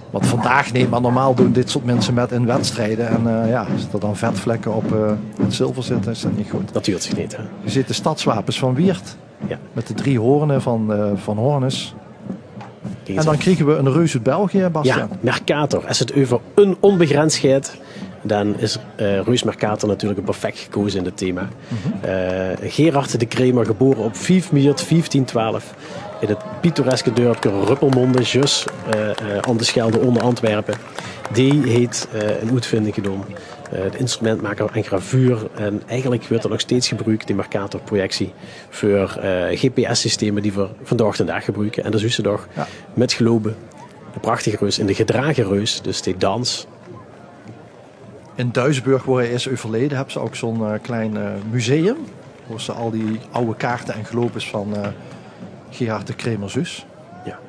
Wat vandaag niet, maar normaal doen dit soort mensen met in wedstrijden. En als er dan vetvlekken op het zilver zitten, is dat niet goed. Dat duurt zich niet. Hè? Je ziet de stadswapens van Weert. Ja. Met de 3 hoornen van Hoornes. En dan krijgen we een reus uit België, Bastiaan. Ja, Mercator. Als het over een onbegrensd gaat, dan is Reus Mercator natuurlijk een perfect gekozen in het thema. Gerard de Kremer, geboren op 5 maart 1512 in het pittoreske dorpje Ruppelmonde, jus aan de Schelde onder Antwerpen. Die heeft een uitvinding gedaan. de instrumentmaker en gravuur. En eigenlijk wordt er nog steeds gebruikt, die Mercator-projectie, voor GPS-systemen die we vandaag de dag gebruiken. En dat is toch met gelopen de prachtige reus en de gedragen reus, dus die dans. In Duisburg, waar hij is overleden, hebben ze ook zo'n klein museum. Waar ze al die oude kaarten en globes van Gerard de Kremerzus. Ja.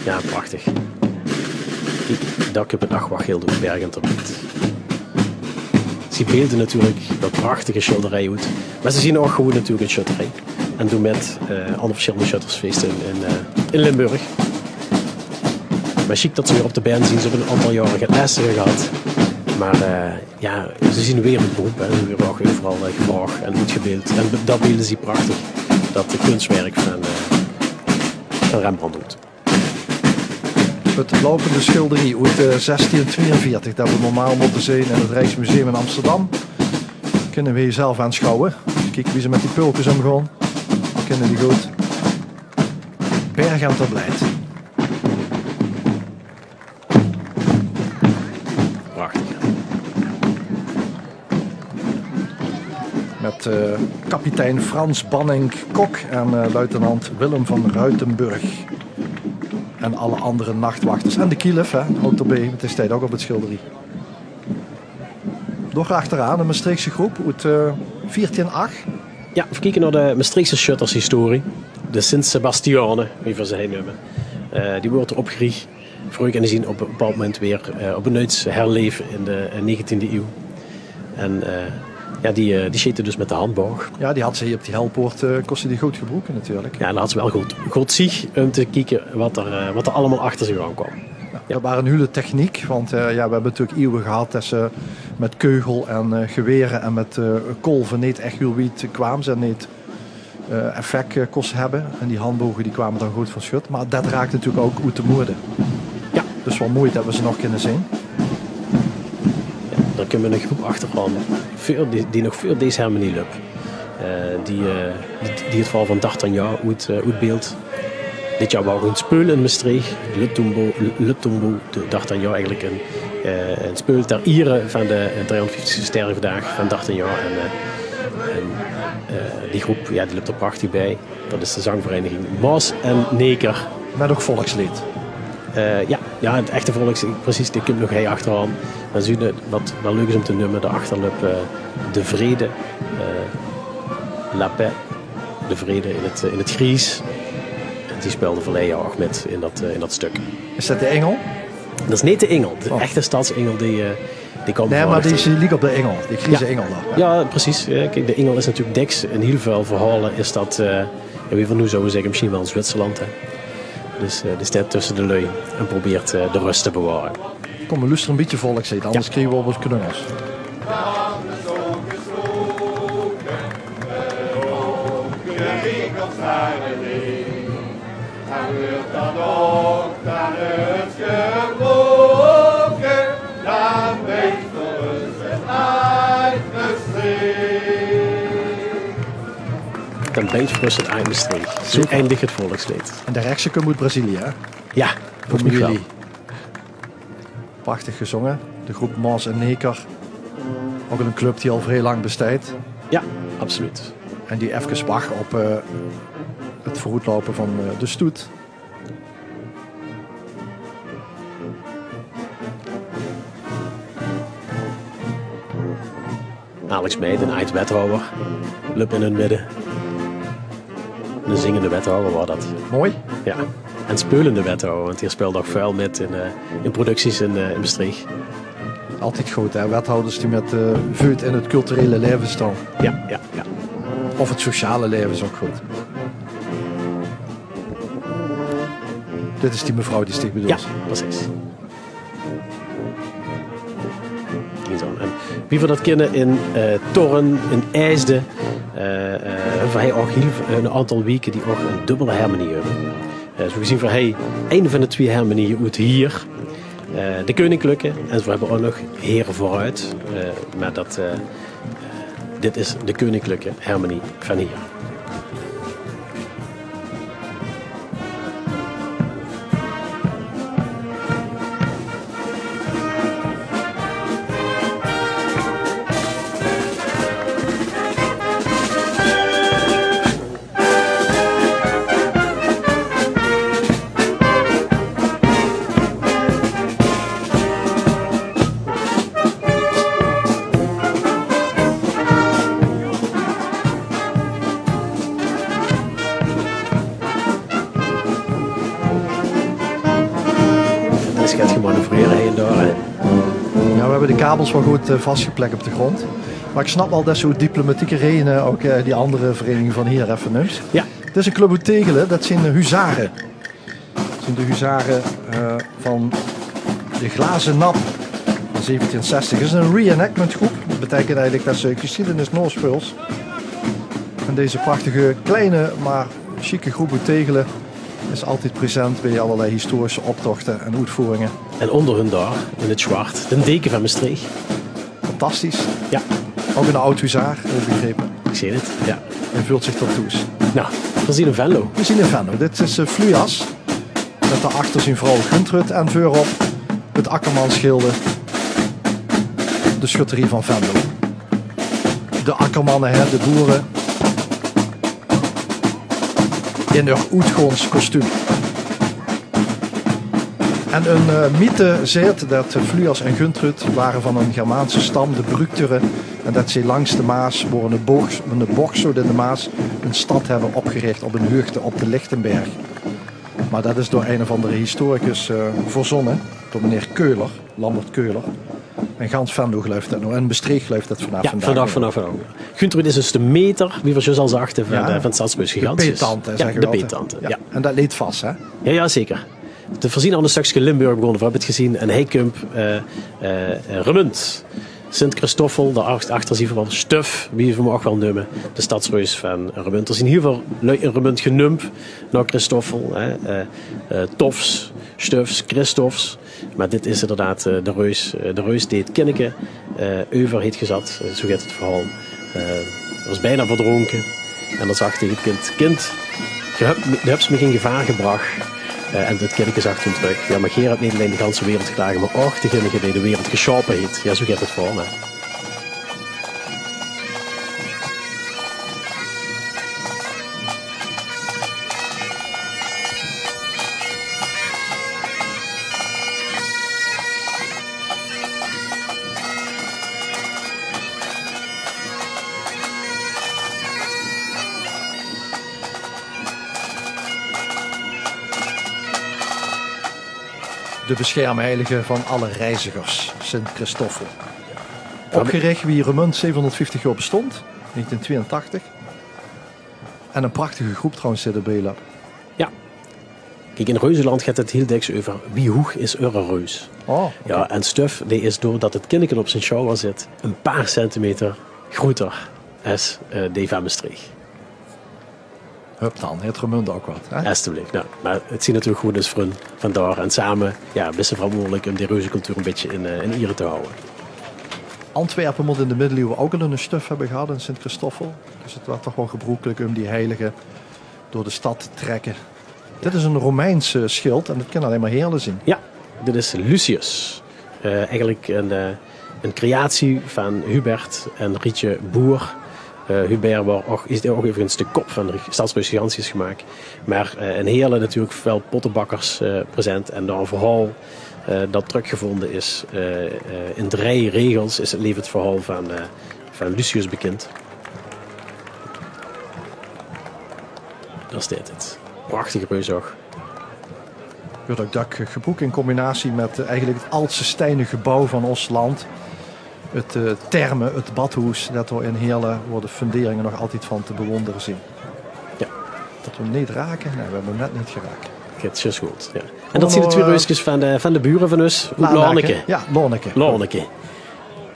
Ja, prachtig. Kijk, dat op het nachtwacht heel door bergend op het. Ze beelden natuurlijk dat prachtige schilderij uit. Maar ze zien ook gewoon natuurlijk een schutterij. En doen met andere verschillende shuttersfeesten in Limburg. Maar chic dat ze weer op de band zien. Ze hebben een aantal jaren lessen gehad. Maar ze zien weer het beroep. Ze worden ook overal gevraagd en uitgebeeld. En dat beelden ze prachtig. Dat kunstwerk van Rembrandt doet. Het lopende schilderij uit 1642. Dat we normaal moeten zien in het Rijksmuseum in Amsterdam. Kunnen we hier zelf aanschouwen. Kijk wie ze met die pulkens omgaan. We kennen die goed. Bergend op Leid. Prachtig. Met kapitein Frans Banning-Kok en luitenant Willem van Ruitenburg. En alle andere nachtwachters. En de Kielef, ook erbij. Het is tijd ook op het schilderij. Nog achteraan, een Maastrichtse groep uit 1408. Ja, we kijken naar de Maastrichtse shutters-historie. De Sint-Sebastiane, wie van zij noemen. Die wordt opgericht. Vroeger en zien op een bepaald moment weer op een nieuws herleven in de 19e eeuw. En die schieten dus met de handboog. Ja, die had ze hier op die Helpoort, kostte die goed gebroken natuurlijk. Ja, en dan had ze wel goed zich om te kijken wat er allemaal achter zich aan kwam. Ja. Dat waren een hele techniek, want we hebben natuurlijk eeuwen gehad dat ze met keugel en geweren en met kolven niet echt heel wiet kwamen. Ze niet effect kosten hebben. En die handbogen die kwamen dan goed van schut. Maar dat raakt natuurlijk ook uit de moorden. Ja. Dus wel mooi dat we ze nog kunnen zien. Ja, dan kunnen we een groep achteraan die nog veel deze helemaal niet lukt. Die het verhaal van D'Artagnan uitbeeldt. Dit jaar wou een speul in Maastricht. Le Tombeau de D'Artagnan, eigenlijk een speul ter ere van de 350e sterfdag van D'Artagnan. En die groep, die loopt er prachtig bij. Dat is de zangvereniging Maas en Neker. Met ook volkslied. Het echte volkslied, precies, die komt nog heel achteraan. Dan zie je wat wel leuk is om te noemen, de achterlip de vrede, la paix, de vrede in het Gries. Die speelde Verleia ook met in dat stuk. Is dat de engel? Dat is niet de engel, de echte stadsengel die komt. Nee, maar die liep op de engel, die Grieze engel dan. Ja, precies. Kijk, de engel is natuurlijk diks. In heel veel verhalen is dat, wie van nu zouden zeggen, misschien wel in Zwitserland. Hè. Dus die staat tussen de lui en probeert de rust te bewaren. Kom, we luisteren een beetje volkslied, anders krijgen we op ons knungels. En wordt dan ook aan het gebroken, dan weet ons het uitgestreken. Dan brengt Frus het uit Maastricht. Zo eindigt het volkslied. En de rechtse komt uit Brazilië, hè? Ja, voor jullie. Prachtig gezongen. De groep Maas en Neker. Ook een club die al heel lang bestaat. Ja, absoluut. En die even wacht op het vooruitlopen van de stoet. Alex Meijden, een oud-wethouder. Lup in het midden. Een zingende wethouder was dat. Mooi. Ja. En speulende wethouder, want hier speelde ook vuil met in producties in Maastricht. Altijd goed, hè? Wethouders die met vuut in het culturele leven staan. Ja. Of het sociale leven is ook goed. Dit is die mevrouw die sticht bedoelt. Ja, precies. En wie we dat kennen in Torren, in IJsden, waar hij ook een aantal weken die ook een dubbele harmonie hebben. Zo gezien voor hij een van de twee harmonieën uit hier, de Koninklijke, en we hebben ook nog Heren vooruit, maar dit is de Koninklijke harmonie van hier. kabels wel goed vastgeplekt op de grond. Maar ik snap wel dat zo'n diplomatieke redenen ook die andere vereniging van hier even neemt. Ja. Het is een Club uit Tegelen, dat zijn de huzaren. Dat zijn de huzaren van de Glazen Nap van 1760. Het is een reenactment groep. Dat betekent eigenlijk dat ze geschiedenis Noordspeels. En deze prachtige kleine maar chique groep uit Tegelen is altijd present bij allerlei historische optochten en uitvoeringen. En onder hun daar, in het zwart, de deken van Maastricht. Fantastisch. Ja. Ook een oud huzaar, heb ik begrepen. Ik zie het, ja. En vult zich tot toes. Nou, we zien een Venlo. We zien een Venlo. Dit is Fluas. Met daarachter zijn vrouw Guntrud en voorop het Akkermansschilde. De schutterie van Venlo. De akkermannen, de boeren. In hun Oetgons kostuum. En een mythe zegt dat Fluas en Guntrud waren van een Germaanse stam, de Brugteren. En dat ze langs de Maas, voor een bocht zo in de Maas, een stad hebben opgericht op een heugde op de Lichtenberg. Maar dat is door een of andere historicus verzonnen, door meneer Keuler, Lambert Keuler. En gans Venlo gelooft dat nog, en Maastricht gelooft dat vanaf vandaag. Vanaf. Guntrud is dus de meter, wie we zo al zagen, van het Stadsreus Gigantisch. De peetante, ja, de peetante. Ja. En dat leed vast, hè? Ja, zeker. Te voorzien aan een stukje Limburg begonnen, we hebben het gezien. En Heikump, Remund, Sint-Christoffel, daarachter zien we wel Stuf, wie we hem ook wel noemen. De stadsreus van Remund. Er zijn heel veel in Remund genoemd naar Christoffel. Tofs, Stufs, Christoffs. Maar dit is inderdaad de reus die het Kinneke over heeft gezet. Zo gaat het verhaal. Was bijna verdronken. En dan zag tegen het kind, je hebt me geen gevaar gebracht. En het Kinneke zag toen terug. Ja, maar Gerard niet alleen de ganse wereld geklagen, maar ook degene die de wereld geschapen heeft. Ja, zo gaat het verhaal. Hè. De beschermheilige van alle reizigers, Sint-Christoffel. Opgericht wie Remund 750 jaar bestond, 1982. En een prachtige groep trouwens zit erbij. Ja. Kijk, in Reuzenland gaat het heel diks over wie hoog is eure reus. Oh, okay. Ja, en Stuf die is doordat het Kinneken op zijn schouder zit, een paar centimeter groter als die van Maastricht. Hup dan, het Remund ook wat. Hè? Alsjeblieft. Nou, maar het zien natuurlijk goed dus vandaar en samen best wel mogelijk om die reuzencultuur een beetje in ere te houden. Antwerpen moet in de middeleeuwen ook al een stuf hebben gehad in Sint-Christoffel. Dus het was toch wel gebruikelijk om die heilige door de stad te trekken. Dit is een Romeins schild en dat kan alleen maar heerlen zien. Ja, dit is Lucius. Eigenlijk een creatie van Hubert en Rietje Boer. Hubert is ook overigens de kop van de Stadsreus Gigantisch gemaakt. Maar een hele natuurlijk veel pottenbakkers present. En dan een verhaal dat teruggevonden is in 3 regels is het levert het verhaal van Lucius bekend. Dat is dit. Prachtige reusdag. Wordt ook dak gebruikt in combinatie met eigenlijk het oudste stenen gebouw van ons land. Het termen, het badhoes, dat er in Heerlen worden funderingen nog altijd van te bewonderen zien. Ja. Dat we hem niet raken? Nee, we hebben hem net niet geraakt. Het is goed. Ja. En dat zien de 2 reusjes van de buren van ons. Lorneke. Ja, Lorneke. Lorneke.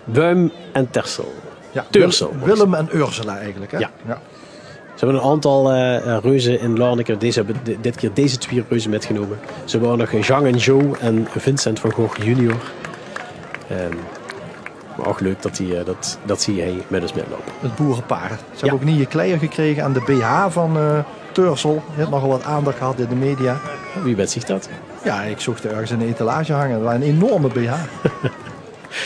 Buim en Tersel. Ja, Tursel. Willem en Ursula eigenlijk. Hè? Ja. Ze hebben een aantal reuzen in Lorneke. Dit keer deze 2 reuzen metgenomen. Ze waren nog Jean en Joe en Vincent van Gogh junior. Maar ook leuk dat zie hij met ons metlopen. Het boerenpaar. Ze hebben ook nieuwe kleren gekregen aan de BH van Tursel. Die heeft nogal wat aandacht gehad in de media. Wie weet zich dat? Ja, ik zocht er ergens in de etalage hangen. Dat was een enorme BH.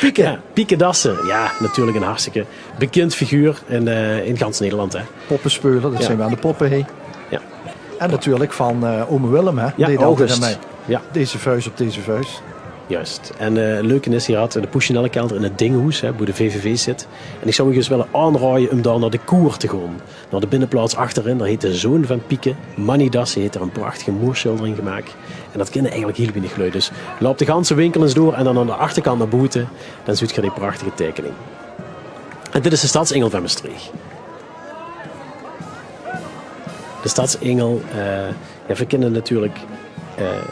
Pieke. Ja, Pieke Dassen. Ja, natuurlijk een hartstikke bekend figuur in gans Nederland. Hè. Poppenspeulen, dat zijn we aan de poppen heen. Ja. En natuurlijk van ome Willem, hè? Ja, deed August. altijd mee. Ja. Deze vuist op deze vuist. Juist. En leuke is, hier had de Pushinellenkelder in het Dingenhoes, waar de VVV zit. En ik zou je eens willen aanraaien om daar naar de koer te gaan. Naar de binnenplaats achterin, daar heet de zoon van Pieke, Manidas, die heeft er een prachtige moerschildering gemaakt. En dat kennen eigenlijk heel weinig lui. Dus loop de ganse winkel eens door en dan aan de achterkant naar buiten, dan ziet je die prachtige tekening. En dit is de stadsengel van Maastricht. De stadsengel, we kennen natuurlijk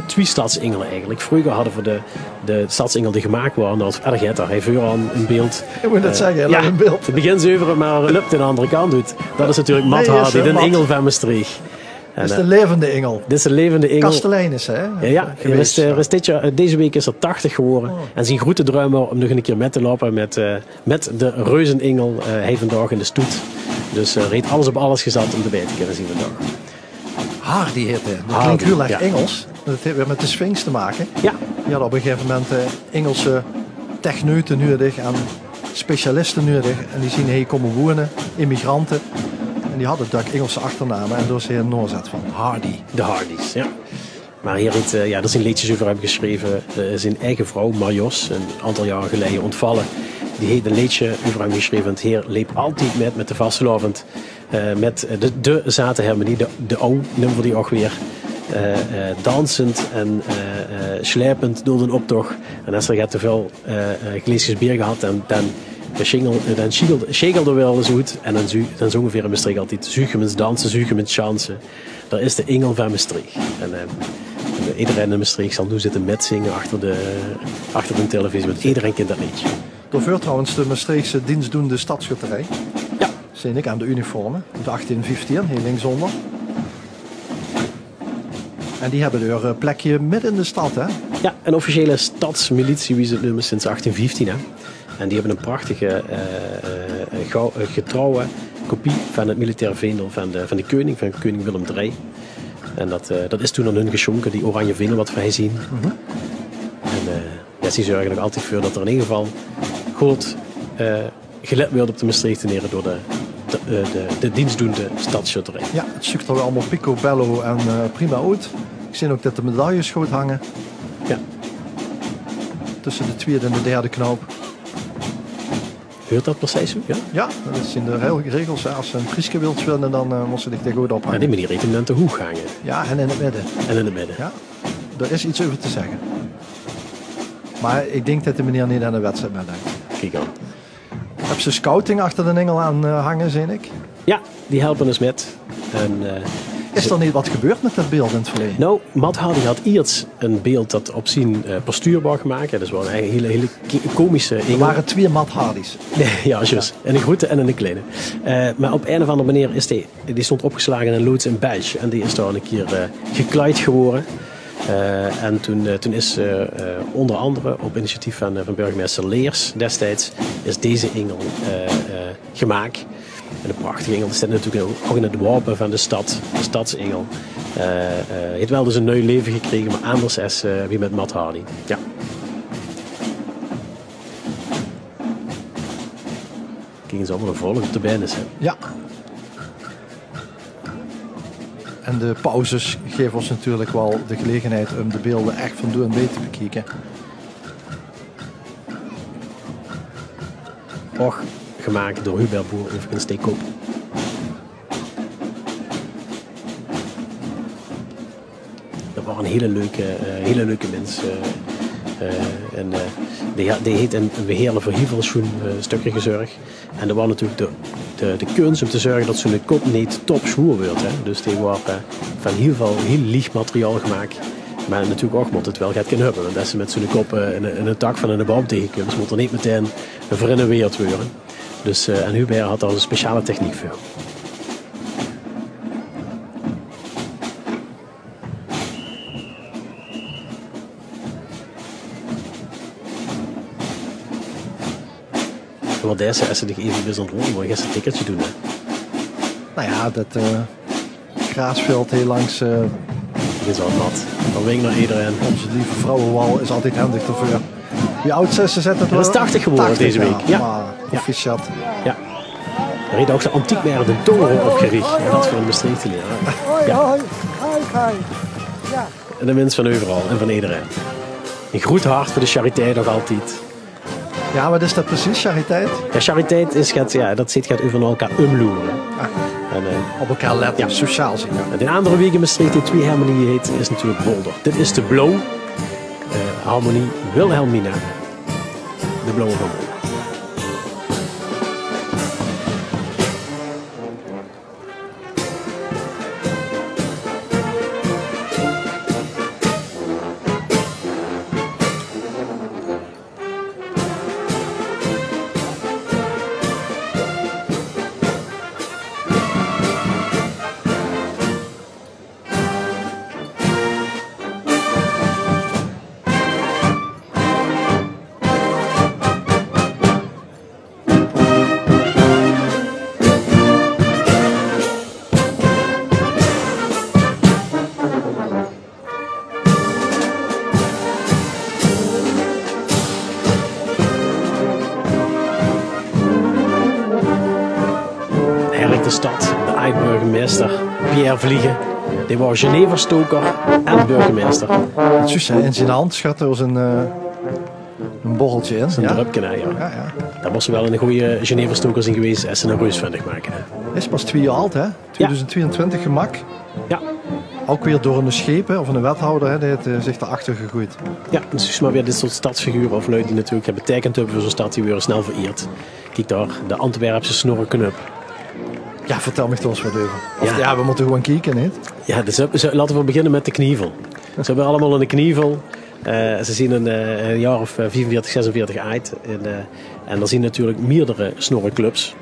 twee stadsengelen eigenlijk. Vroeger hadden we de stadsengel die gemaakt waren als Ergetta. Hij heeft aan een beeld. Ik moet net zeggen, ja, een beeld. Het begint zuiver, maar lukt aan de andere kant doet. Dat is natuurlijk Mat Hardy, de engel van Maastricht. Dit is de levende engel. Dit is de levende engel. Kastelein is hè? Ja, deze week is er 80 geworden. En zijn grote droom om nog een keer met te lopen met de reuzenengel. Hij vandaag in de stoet. Dus reed alles op alles gezet om erbij te kunnen zien vandaag. Hardy heet hij. Dat klinkt heel erg Engels. Dat heeft weer met de Sphinx te maken. Ja. Die hadden op een gegeven moment Engelse techneuten nodig en specialisten nodig. En die zien hier komen wonen, immigranten. En die hadden dat Engelse achternamen. En door ze een noorzet van Hardy. De Hardys, ja. Maar hier heeft, er zijn liedjes over hem geschreven. Zijn eigen vrouw, Marios, een aantal jaren geleden ontvallen. Die heeft een liedje over hem geschreven. Het heer leep altijd met de vastlovend. Met de zaterharmonie, de oude nummer die ook weer. Dansend en slijpend door de optocht. En als er te veel glaasjes bier gehad, dan schegelde wel eens goed. En dan zongen we in Maastricht altijd Zugemens dansen, Zugemens chansen. Dat is de engel van Maastricht. En iedereen in Maastricht zal nu zitten metzingen achter de televisie. Want iedereen kent dat liedje. Door vuur trouwens de Maastrichtse dienstdoende stadsschutterij. Ja. Zie ik aan de uniformen. De 1815, heel linksonder. En die hebben een plekje midden in de stad, hè? Ja, een officiële stadsmilitie, wie ze het noemen, sinds 1815. Hè? En die hebben een prachtige, getrouwe kopie van het militaire vendel van de koning, van koning Willem III. En dat is toen aan hun geschonken, die oranje vendel wat wij zien. En ze zorgen er altijd voor dat er in ieder geval goed gelet wordt op de Maastrichtenaren door de dienstdoende stadsschutterij. Ja, het zoekt er wel allemaal picobello en prima uit. Ik zie ook dat de medailles goed hangen. Ja. Tussen de tweede en de derde knoop. Hoort dat precies zo? Ja? Ja, dat zijn de regels. Als ze een priesje wilt winnen, dan moet ze zich er goed op hangen. Ja, die manier heeft hem dan te hoog hangen. Ja, en in het midden. En in het midden. Ja, daar is iets over te zeggen. Maar ik denk dat de meneer niet aan de wedstrijd mee denkt. Kijk aan. Heb ze scouting achter de engel aan hangen, zie ik? Ja, die helpen ons met. En, is er niet wat gebeurd met dat beeld in het verleden? Nou, Mat Hardy had eerst een beeld dat op zien postuurbaar gemaakt. Dat is wel een hele komische engel. Er waren 2 Mat Hardy's. Ja, juist. En een grote en een kleine. Maar op een of andere manier is die stond opgeslagen in een loods in België. En die is daar een keer gekleid geworden. En toen is onder andere op initiatief van burgemeester Leers destijds is deze engel gemaakt. En de prachtige engel staat natuurlijk ook in het wapen van de stad, de stadsengel. Heeft wel dus een nieuw leven gekregen, maar anders is wie met Mat Hardy. Ja. Kijk eens allemaal een volg op de benen. Ja. En de pauzes geven ons natuurlijk wel de gelegenheid om de beelden echt van door en bij te bekijken. Och, gemaakt door Hubert Boer over een steekop. Dat was een hele leuke mens. Die heeft een beheerder voor heel veel schoen stukken gezorgd. En dat was natuurlijk de kunst om te zorgen dat zo'n kop niet top schoen wordt. Hè. Dus die was van heel licht materiaal gemaakt. Maar natuurlijk ook moet het wel gaat kunnen hebben. Want als ze met zo'n kop in een tak van een boom tegenkomt, ze moet er niet meteen verrenoveerd worden. Dus, en Hubert had daar een speciale techniek voor. Maar deze is zich even bijzonder rond, maar je gaat een ticketje doen. Hè? Nou ja, dat graasveld heel langs. Dit is al nat. Dan wink naar iedereen. Onze lieve vrouwenwal is altijd handig ervoor. Wie oud is ze zetten het wel? Dat is 80 geworden 80, deze week. Ja. Maar proficiat. Ja. Er heeft ook de antiekmerk de Tongeren opgericht. En dat voor een Maastricht te leren. Ja. Hoi. Ja. En de mensen van overal en van iedereen. Een groot hart voor de Charité nog altijd. Ja, wat is dat precies, chariteit? Ja, Charité gaat over elkaar omloeren. En, Op elkaar letten, Ja. sociaal zien. en de andere week in Maastricht die 2 harmonieën heet, is natuurlijk Boulder. Dit is de Blauw. Harmonie Wilhelmina. De Blauwe van Boulder. De stad, de eindburgemeester Pierre Vliegen. Die was Geneverstoker en burgemeester. Zus, in zijn hand schat er was een borreltje in. Een Ja? drupje, ja. Ja. Daar moest wel een goede Geneverstoker zijn geweest en ze een reus van maken. Hè. Is pas 2 jaar oud, hè? 2022 gemak. Ja, Ook weer door een scheep, hè, of een wethouder, hè, die heeft zich erachter gegooid. ja, dus maar weer dit soort stadsfiguren of luid die natuurlijk hebben betekend hebben voor zo'n stad die weer snel vereerd. Kijk daar, de Antwerpse snorrenknup. Ja, vertel me toch eens wat over. Of, Ja. ja, we moeten gewoon kijken, niet? Ja, dus laten we beginnen met de knievel. Ze hebben allemaal een knievel. Ze zien een jaar of 44, 46 uit. En dan zien natuurlijk meerdere snorrenclubs.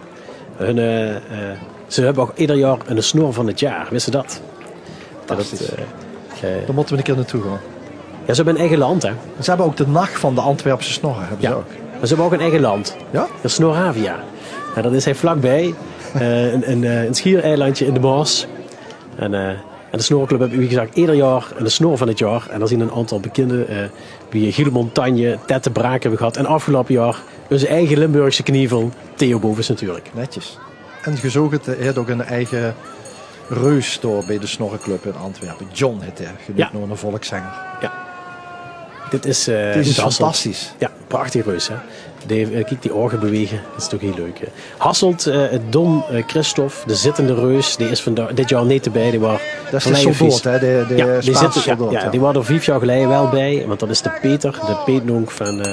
Ze hebben ook ieder jaar een snor van het jaar. Wist je dat? Fantastisch. Daar moeten we een keer naartoe gaan. Ja, ze hebben een eigen land, hè. Ze hebben ook de nacht van de Antwerpse snorren, hebben ze Ja. ook. Maar ze hebben ook een eigen land. Ja? Dat is Snoravia. En dat is hij vlakbij. Een schiereilandje in de Maas. En de snorclub hebben wie gezegd ieder jaar een snor van het jaar. En dan zien een aantal bekenden. Wie Gilles Montagne, Tette Braak hebben gehad. En afgelopen jaar onze eigen Limburgse knievel, Theo Bovens natuurlijk. Netjes. En gezogen heeft ook een eigen reus door bij de Snorrenclub in Antwerpen. John heet hij, genoemd Ja. door een volkszanger. Ja. Dit is, Het is Hasselt. fantastisch. Ja, prachtig reus. Hè? Kijk, die ogen bewegen. Dat is toch heel leuk. Hè? Hasselt, Don Christophe, de zittende reus, die is dit jaar niet erbij. Die was Dat is de soldaat, hè? De die Spaanse zitten, soldaat. ja, die waren er 5 jaar geleden wel bij. Want dat is de Peter, de peetnonk van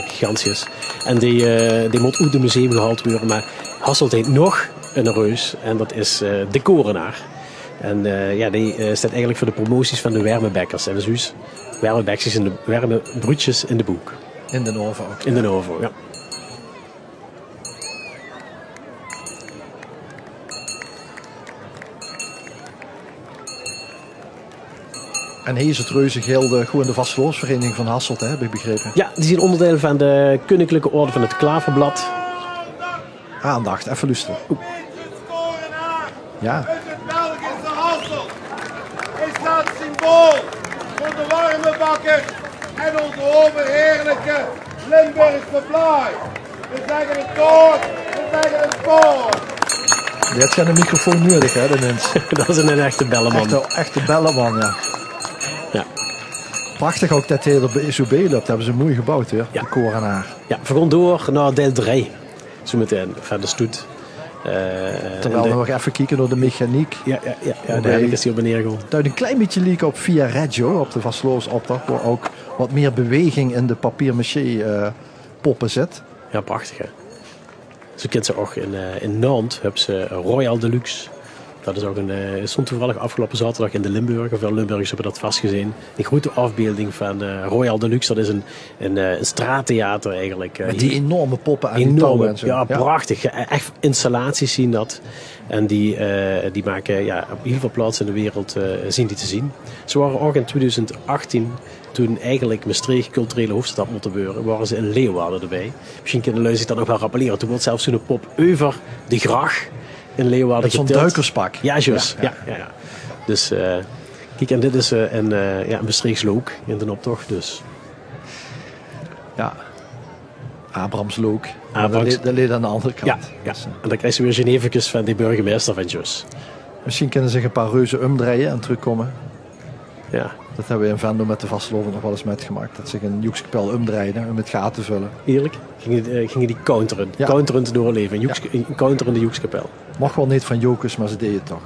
Gigantius. En die moet uit het museum gehaald worden. Maar Hasselt heeft nog een reus. En dat is de Korenaar. En die staat eigenlijk voor de promoties van de Wermebekkers. En dus Wermebekkers en de Wermebroedjes in de boek. In de Noven ook. In de Novo, ja. En hier is het Reuzengilde, gewoon de vastgeloosvereniging van Hasselt, hè, heb ik begrepen. Ja, die zijn onderdeel van de Koninklijke Orde van het Klaverblad. Aandacht, even luisteren. Ja, Uit het Belgische Hasselt is dat symbool voor de warme bakker en onze overheerlijke Limburgse vlaai. We zeggen het koord, we zeggen het koord. die heeft geen microfoon nodig, hè, de mens. Dat is een echte belleman. Echte bellenman, ja. Ja. Prachtig ook dat hele SUB loopt, hebben ze mooi gebouwd weer, Ja. de Korenaar. Ja, we gaan door naar deel 3. Zo meteen, van de stoet. Terwijl we nog even kijken naar de mechaniek. Ja, uiteindelijk is hij op en neer gewoon. Het een klein beetje leek op Via Reggio, op de vastloos optocht, waar ook wat meer beweging in de papier-maché poppen zit. Ja, prachtig hè. Zo kent ze ook in Nantes, hebben ze Royal Deluxe. Dat is ook stond toevallig afgelopen zaterdag in de Limburger. Veel Limburgers hebben dat vastgezien. Een grote afbeelding van Royal Deluxe. Dat is een straattheater eigenlijk. Met die enorme poppen aan die touwen Enorme, en zo. ja, prachtig. Echt installaties zien dat. En die maken op heel veel plaatsen in de wereld zien die te zien. Ze waren ook in 2018, toen eigenlijk Maastricht culturele hoofdstad moeten worden, waren ze in Leeuwarden erbij. Misschien kunnen de zich dat nog wel rappelleren. Toen wordt zelfs zo'n pop over de gracht in Leeuwarden Met zo'n getild. duikerspak. Ja, juist. Ja. Ja. Dus kijk, en dit is een Maastrichts look in de optocht. Dus. Ja. Abrahamslook. Abrahams. Dat leed aan de andere kant. Ja. Dus, En dan krijg je weer Genevicus van die burgemeester van Jus. misschien kunnen ze zich een paar reuzen omdraaien en terugkomen. Ja. Dat hebben we in Venlo met de Vasteloven nog wel eens metgemaakt. Dat zich een Joekskapel omdraaide om het gaten te vullen. Eerlijk? Gingen die counteren? Ja. Counterend door een leven. Een counterende Joekskapel. Mag wel niet van Jokers, maar ze deden het toch.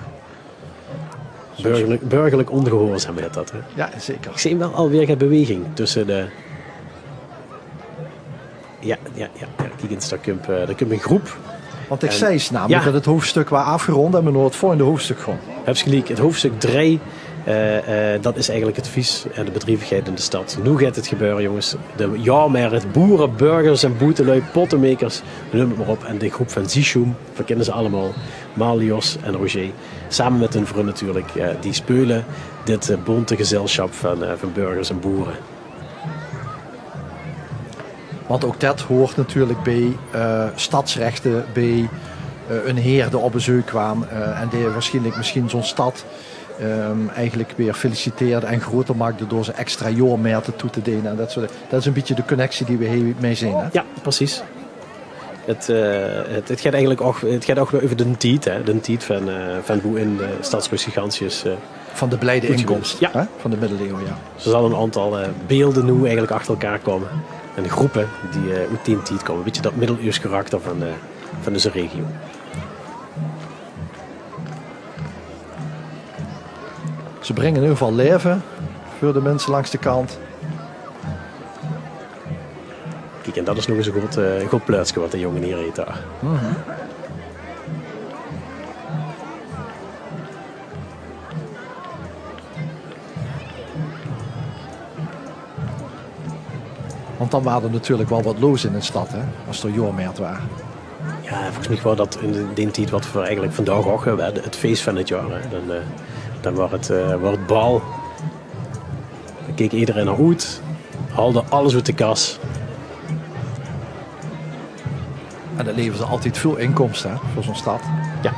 Burgerlijk ongehoorzaam heet dat. Hè? Ja, zeker. Ik zie wel alweer een beweging tussen de... Ja. Kijk eens, daar komt een groep. Want ik zei eens namelijk dat het hoofdstuk was afgerond en we naar het volgende hoofdstuk gaan. Heb je gelijk. Het hoofdstuk 3, dat is eigenlijk het vies en de bedrijvigheid in de stad. Nu gaat het gebeuren, jongens. Het boeren, burgers en boetelui, pottenmakers, noem het maar op. En de groep van Zichum, we kennen ze allemaal, Malios en Roger. Samen met hun vriend natuurlijk. Die spelen dit bonte gezelschap van burgers en boeren. Want ook dat hoort natuurlijk bij stadsrechten, bij een heer die op bezoek kwam en die waarschijnlijk misschien zo'n stad eigenlijk weer feliciteerde en groter maakte door ze extra jaarmerten toe te delen. En dat is een beetje de connectie die we hiermee zien. Hè? Ja, precies. Het gaat eigenlijk ook over de tijd, hè? De tijd van hoe in de stadsreus gigantisch. Van de blijde inkomst, ja. Hè? Van de middeleeuwen, ja. Zo zal een aantal beelden nu eigenlijk achter elkaar komen. En de groepen die uit die tijd komen. Weet je, dat middeleeuws karakter van deze regio. Ze brengen in ieder geval leven voor de mensen langs de kant. Kijk, en dat is nog eens een goed plaatsje wat de jongen hier heet daar. Want dan waren er natuurlijk wel wat los in de stad, hè, als er jaarmerkt waren. Ja, volgens mij was dat in die tijd wat we eigenlijk vandaag ook hebben, het feest van het jaar. Hè. Dan wordt het bal. Dan keek iedereen naar uit, haalde alles uit de kas. En dat leverde altijd veel inkomsten, hè, voor zo'n stad. Ja.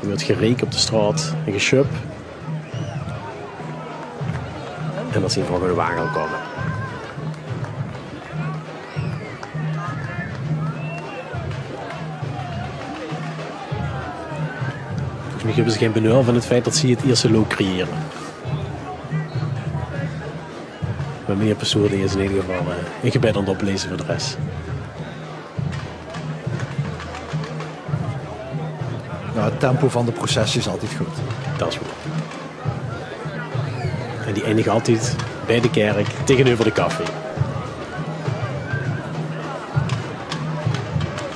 Er wordt gereken op de straat en geschup. En dan zien we gewoon de wagen al komen. Volgens mij hebben ze geen benul van het feit dat ze het eerste look creëren. Maar meneer Pessoa die is in ieder geval een gebed aan het oplezen voor de rest. Nou, het tempo van de processie is altijd goed. Dat is goed. En die eindigen altijd bij de kerk tegenover de café.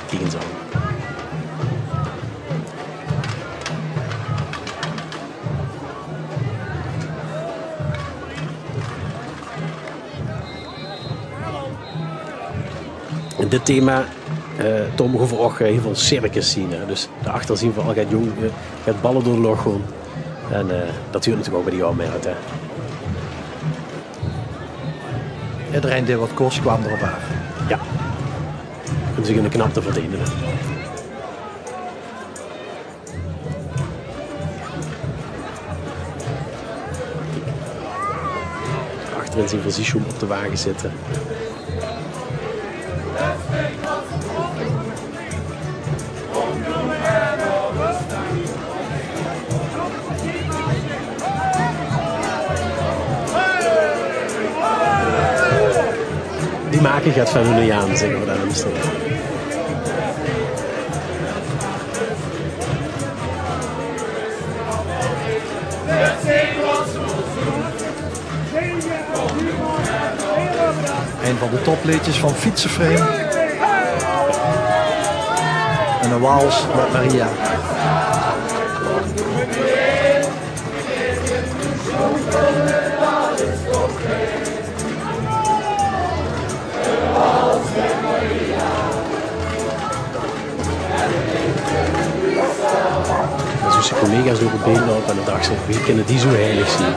Kijk eens aan. En dit thema, Tom, over ook heel veel circus zien. Hè. Dus daarachter zien we al gaat ballen door de log gewoon. En dat duurt natuurlijk ook bij die jaarmerkt. Iedereen die wat kost kwam erop af. Ja. Kunnen zich in de knapte verdienen. Achterin zien we Zichum op de wagen zitten. Die maken gaat van hun aan, zeggen we dan in Amsterdam. Een van de topleedjes van Fietsenframe. En een wals met Maria. En zijn collega's door het been lopen en dan dacht ze, wie kunnen die zo heilig zien?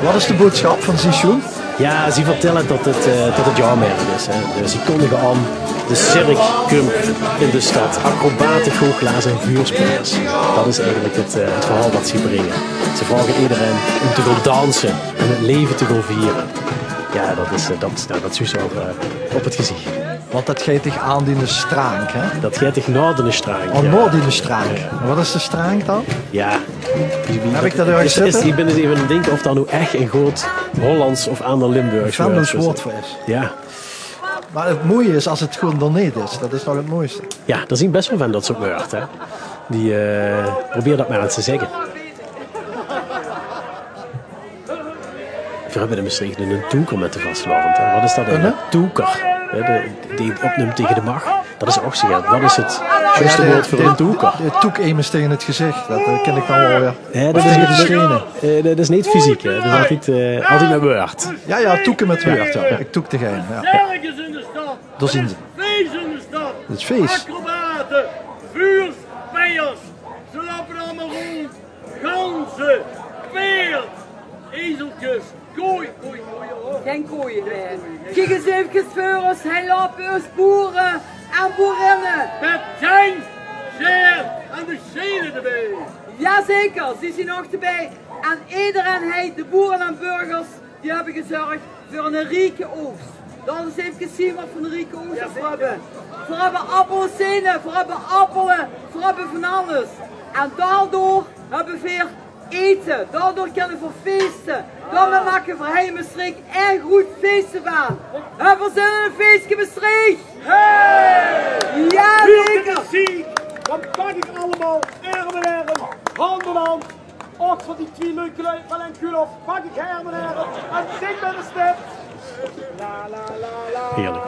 Wat is de boodschap van Zichum? Ja, ze vertellen dat het jaarmerk is. Hè. Dus ze kondigen aan de cirque in de stad. Acrobaten, goochelaars en vuurspelers. Dat is eigenlijk het verhaal dat ze brengen. Ze vragen iedereen om te gaan dansen en het leven te gaan vieren. Ja, dat is zo op het gezicht. Want dat geeft zich aan in de straank, hè? Dat gaat zich noorden straank. Oh, noord in de straank. En wat is de straank dan? Ja. Heb ik dat ergens zitten? Ik ben eens even aan het denken of dat nu echt een groot Hollands of ander Limburgs woord voor is. Ja. Maar het mooie is als het gewoon dan niet is. Dat is nog het mooiste. Ja, daar zien best wel van dat soort woord, hè. Die probeer dat maar eens te zeggen. We hebben in Maastricht een toeker met de vastlovend. Wat is dat? Een toeker. Die opneemt tegen de mag. Dat is oxygen. Wat is het juiste woord voor een toeker? De toekemers tegen het gezicht. Dat ken ik dan wel weer. Ja, dat is niet fysiek. Hè. Dat is altijd met woord. Ja, toeken met woord. Ja. Ik toek degene. Ja. Sterkers in de stad. Dat zien ze. Feest in de stad. Dat is feest. Acrobaten. Vuurspijers. Ze lopen allemaal rond. Ganzen. Peert. Ezeltjes. Kooi. Geen kooien meer. Kijk eens even voor ons. Hij loopt ons boeren en boerinnen. Met zijn zeer en de zeden erbij. Jazeker, ze zijn nog erbij. En iedereen, de boeren en burgers, die hebben gezorgd voor een rijke oogst. Laten we eens even zien wat voor een rijke oogst we hebben. We hebben appelsinen, we hebben appelen, we hebben van alles. En daardoor hebben we weer eten, daardoor kunnen we feesten. Dan maken we voor Maastricht erg goed feesten van. En we zijn een feestje Maastricht. Hey! Ja, zeker. Zie, dan pak ik allemaal arm in arm, hand in hand. Ook van die twee leuke lui van een kulof, pak ik arm in arm en zing met de step. La la la la. Heerlijk.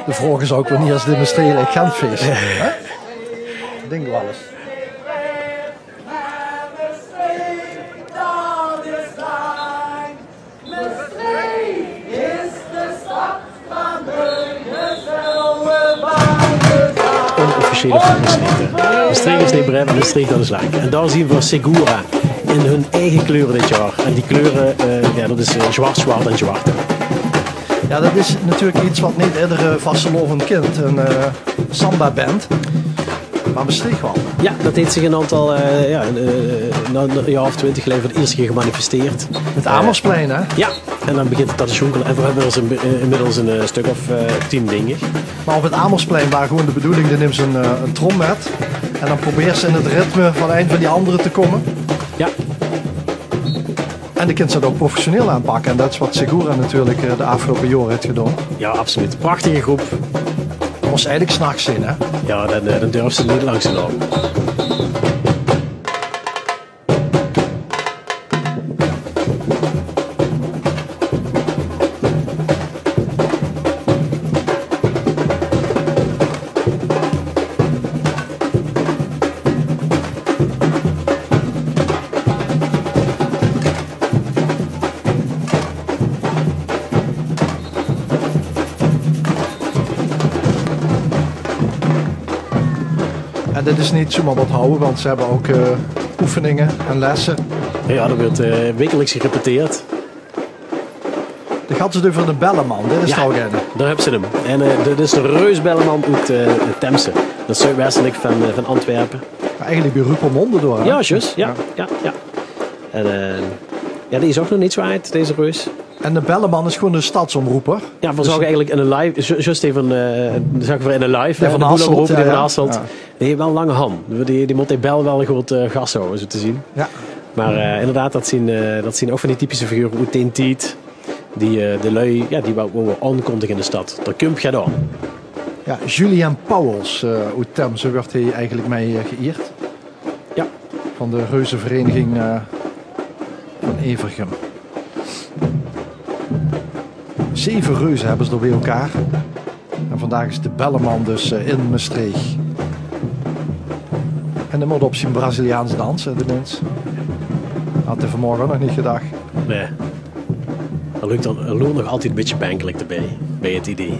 De vraag is ook wanneer is dit Maastricht echt Gentfeest? Ik denk wel eens. Onofficiële van Maastricht. Maastricht is niet breed, Maastricht dat is lang. En daar zien we Segura in hun eigen kleuren dit jaar. En die kleuren, dat is zwart, zwart en zwart. Ja, dat is natuurlijk iets wat niet iedere vastelovend kind een samba band. Maar Maastricht wel. Ja, dat heeft zich een aantal, een jaar of 20 geleden voor de eerste keer gemanifesteerd. Het Amersplein, hè? Ja, en dan begint het te schonkelen. En we hebben dus inmiddels een stuk of 10 dingen. Maar op het Amersplein waar gewoon de bedoeling, dan neemt ze een trom met. En dan probeert ze in het ritme van een van die anderen te komen. Ja. En de kind zou dat ook professioneel aanpakken. En dat is wat Segura natuurlijk de afgelopen jaren heeft gedaan. Ja, absoluut. Prachtige groep. Dat was eigenlijk 's nachts in, hè? Ja, dan durf ze niet langs te lopen. En dit is niet zomaar wat houden, want ze hebben ook oefeningen en lessen. Ja, er wordt wekelijks gerepeteerd. De gaat ze over de Belleman, dit is het daar hebben ze hem. En dit is de reusbelleman uit Temse. Dat is zuidwestelijk van Antwerpen. Maar eigenlijk bij Rupelmonde door, hè? Ja, juist. Ja. En die is ook nog niet zo uit, deze reus. En de Belleman is gewoon een stadsomroeper. Ja, we zagen eigenlijk in een live, juist even, zagen we in een live. De Van Hasselt. Van Hasselt. Die heeft wel een lange hand. Die moet die bel wel een groot gas houden, zo te zien. Ja. Maar inderdaad, dat zien ook van die typische figuren uit den tijd. De lui, die we aankondigen in de stad. Daar komt je aan. Ja, Julian Pauwels uit Temse werd hij eigenlijk mee geëerd. Ja. Van de reuzenvereniging van Evergem. 7 reuzen hebben ze er bij elkaar. En vandaag is de Belleman dus in Maastricht. En dan moet op zijn Braziliaans dansen, de mens. Had hij vanmorgen nog niet gedacht. Nee. Er loopt nog altijd een beetje bankelijk erbij, bij het idee.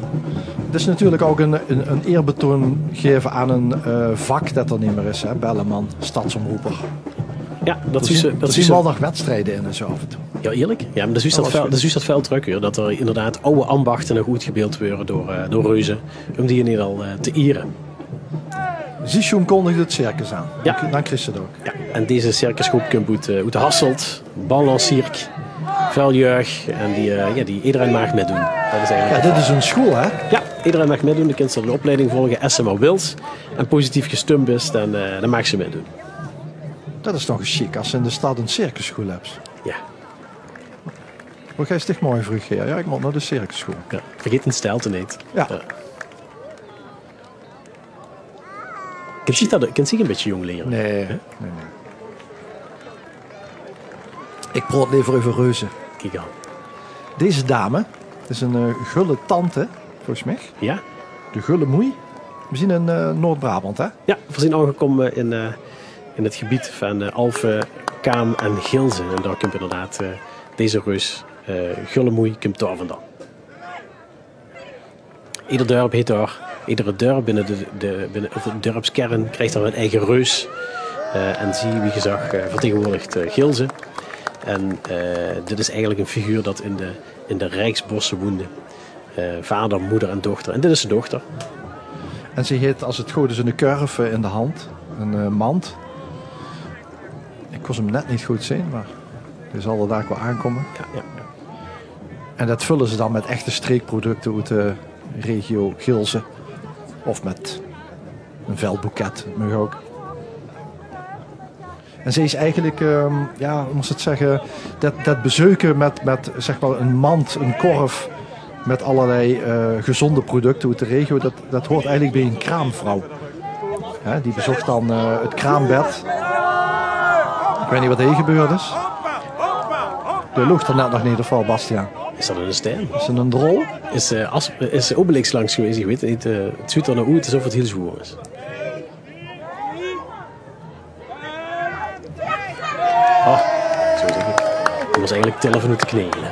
Het is natuurlijk ook een eerbetoon geven aan een vak dat er niet meer is, hè? Belleman, stadsomroeper. Ja, dat is wel nog wedstrijden in en zo af en toe. Ja, eerlijk. Ja, maar dat is juist dat veel drukker. Dat er inderdaad oude ambachten nog goed gebeeld worden door reuzen. Om die in ieder geval te eren. Zichum kondigde het circus aan. Ja. Dan kreeg ze het ook. Ja, en deze circusgroep komt uit de Hasselt, Ballan Cirque. vuiljeug en die iedereen mag meedoen. Dat is eigenlijk Ja, dit is een school, hè? Ja, iedereen mag meedoen. De kind zal een opleiding volgen als ze maar wilt. En positief gestemd is, dan mag ze meedoen. Dat is toch chic als ze in de stad een circusschool hebben. Ja. Wat ga je sticht mooi vroeg, ja? Ik moet naar de circusschool. Ja. Vergeet een stijlte niet. Ja. Kind zie je een beetje jong leren. Nee. Ik praat liever over reuzen. Kijk aan. Deze dame is een gulle tante, volgens mij. Ja? De gulle moei. We zien in Noord-Brabant, hè? Ja, we zijn aangekomen in het gebied van Alphen, Kaam en Gilze. En daar komt inderdaad deze reus Gullemoei komt daar vandaan. Ieder dorp heet daar, iedere dorp binnen de dorpskern krijgt daar een eigen reus. En zie wie gezag vertegenwoordigt Gilze. En dit is eigenlijk een figuur dat in de Rijksbossen woonde. Vader, moeder en dochter. En dit is zijn dochter. En ze heeft, als het goed is, een kurve in de hand. Een mand. Ik kon hem net niet goed zien, maar die zal er daar wel aankomen. Ja. En dat vullen ze dan met echte streekproducten uit de regio Gilze. Of met een veldboeket, mag ook. En ze is eigenlijk, hoe moest het zeggen, dat bezoeken met zeg maar een mand, een korf met allerlei gezonde producten uit de regio, dat hoort eigenlijk bij een kraamvrouw. Hè, die bezocht dan het kraambed. Ik weet niet wat er gebeurd is. De lucht er net nog niet of Bastiaan. Is dat een steen? Is het een drol? Is Obelix langs geweest? Ik weet het niet. Het ziet er nou uit alsof het heel zwoer is. Oh, zo zeg ik. Dat was eigenlijk tellen vanuit de knelen.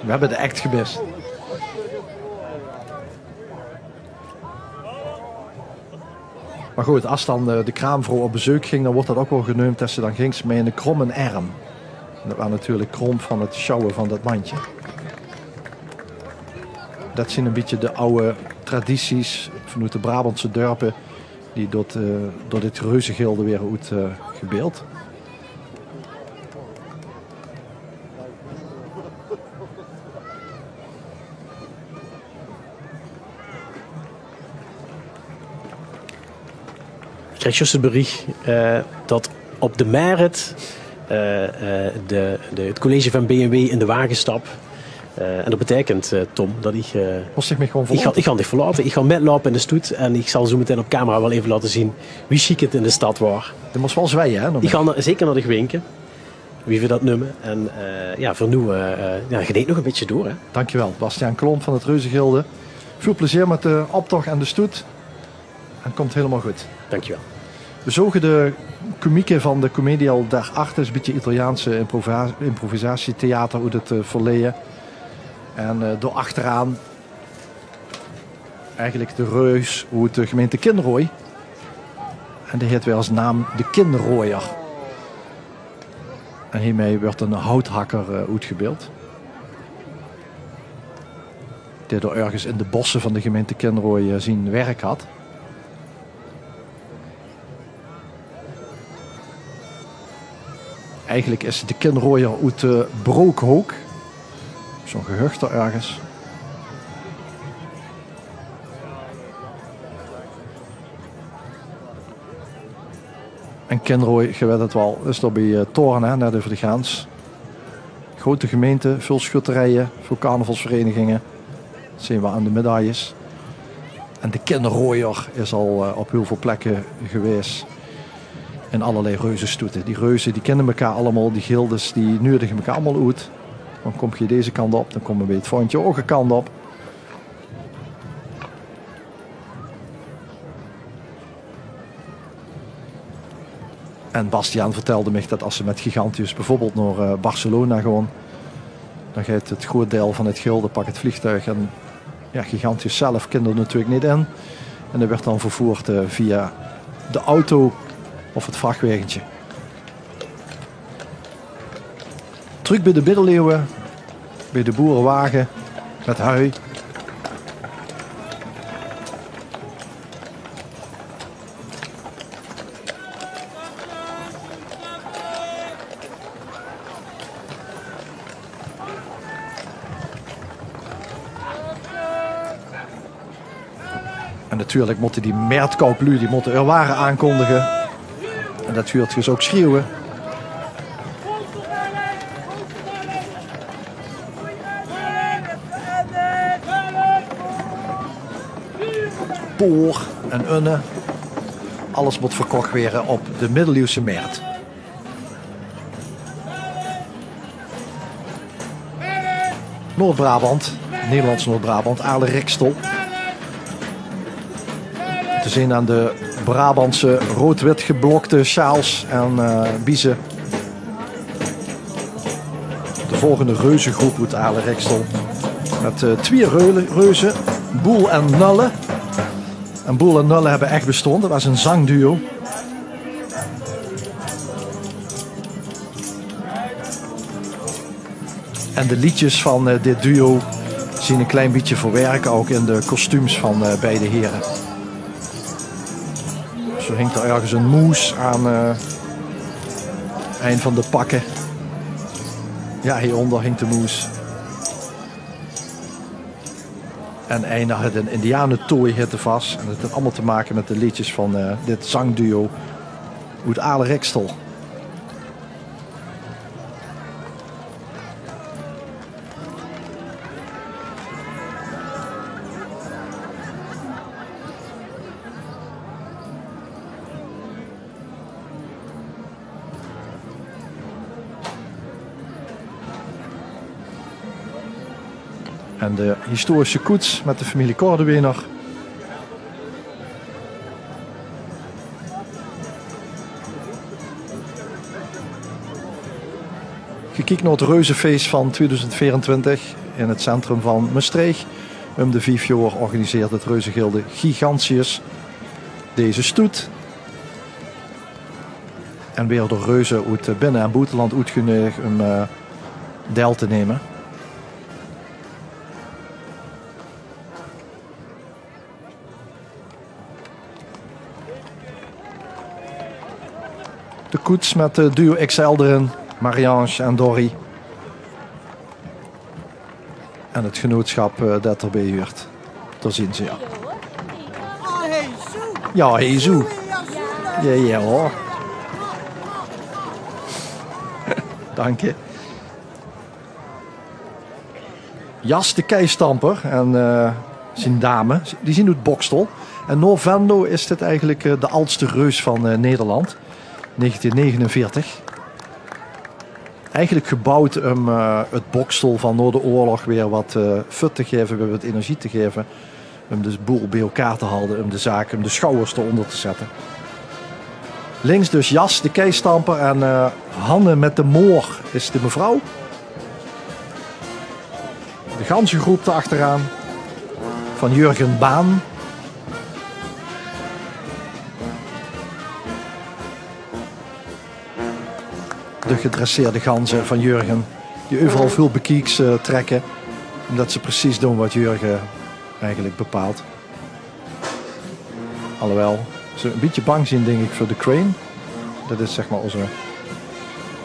We hebben het echt gebest. Maar goed, als dan de kraamvrouw op bezoek ging, dan wordt dat ook wel genoemd dat ze dan ging met een kromme arm. En dat was natuurlijk krom van het sjouwen van dat mandje. Dat zijn een beetje de oude tradities vanuit de Brabantse dorpen die door dit reuzengilde weer uit gebeeld. Ik krijg juist het bericht dat op de Merit het college van BMW in de wagen stapt. En dat betekent, Tom, dat ik ga niet verlaten. Ik ga metlopen in de stoet en ik zal zo meteen op camera wel even laten zien wie chic het in de stad was. Dat moest wel zwijgen, hè? Ik ga zeker naar de gewinken, wie we dat noemen. En voor nu geniet nog een beetje door. Hè. Dankjewel, Bastiaan Klomp van het Reuzengilde. Veel plezier met de optocht en de stoet. En het komt helemaal goed. Dankjewel. We zogen de komieken van de Commedia dell'arte, een beetje Italiaanse improvisatietheater uit het verleden. En door achteraan eigenlijk de reus uit de gemeente Kinrooi. En die heet weer als naam de Kinrooier. En hiermee werd een houthakker uitgebeeld. Die door ergens in de bossen van de gemeente Kinrooi zijn werk had. Eigenlijk is de Kinrooier uit de Brookhoek. Zo'n gehucht er ergens. En Kinrooi, je weet het wel, is er bij Toren, hè, net over de grens. Grote gemeente, veel schutterijen, veel carnavalsverenigingen. Dat zien we aan de medailles. En de Kinrooier is al op heel veel plekken geweest. En allerlei reuzenstoeten. Die reuzen die kennen elkaar allemaal, die gildes die nodigen elkaar allemaal uit. Dan kom je deze kant op, dan komen we bij het fondje ook een kant op. En Bastiaan vertelde me dat als ze met Gigantius bijvoorbeeld naar Barcelona gaan, dan gaat het groot deel van het gilde pak het vliegtuig. En ja, Gigantius zelf kende er natuurlijk niet in. En dat werd dan vervoerd via de auto of het vrachtwagentje. Terug bij de Biddelleeuwen, bij de boerenwagen met hui. En natuurlijk moeten die Mertkoup-lu, die moeten er waren aankondigen. En dat huurt dus ook schreeuwen. Poor en Unne. Alles moet verkocht worden op de middeleeuwse markt. Noord-Brabant, Nederlands Noord-Brabant, Aale-Rikstel. Te zien aan de Brabantse rood-wit geblokte sjaals en biezen. De volgende reuzengroep uit Aale-Rikstel. Met 2 reuzen, Boel en Nulle. En Boel en Nulle hebben echt bestonden. Dat was een zangduo. En de liedjes van dit duo zien een klein beetje verwerken, ook in de kostuums van beide heren. Zo hangt er ergens een moes aan eind van de pakken. Ja, hieronder hangt de moes. En eindigt een indianentooi hitte vast. En dat heeft allemaal te maken met de liedjes van dit zangduo uit Aale-Rikstel. En de historische koets met de familie Kordewener. Gekeken naar het reuzenfeest van 2024 in het centrum van Maastricht. De 5 jaar organiseert het reuzengilde Gigantius deze stoet. En weer door reuzen uit binnen- en buitenland uitgenodigd om deel te nemen. De koets met de duo XL erin, Mariange en Dorry. En het genootschap dat erbij hoort. Daar zien ze, ja. Ja, hey zo. Ja, ja hoor. Dank je. Jas de keistamper en zijn dame, die zien uit Bokstel. En Norvendo is dit eigenlijk de oudste reus van Nederland. 1949. Eigenlijk gebouwd om het Bokstel van na de oorlog weer wat fut te geven, weer wat energie te geven. Om de boel bij elkaar te houden, om de zaak, om de schouders eronder te zetten. Links dus Jas, de keistamper, en Hanne met de moor is de mevrouw. De ganse groep erachteraan van Jurgen Baan. De gedresseerde ganzen van Jurgen, die overal veel bekieks trekken, omdat ze precies doen wat Jurgen eigenlijk bepaalt. Alhoewel ze een beetje bang zijn, denk ik, voor de crane. Dat is zeg maar onze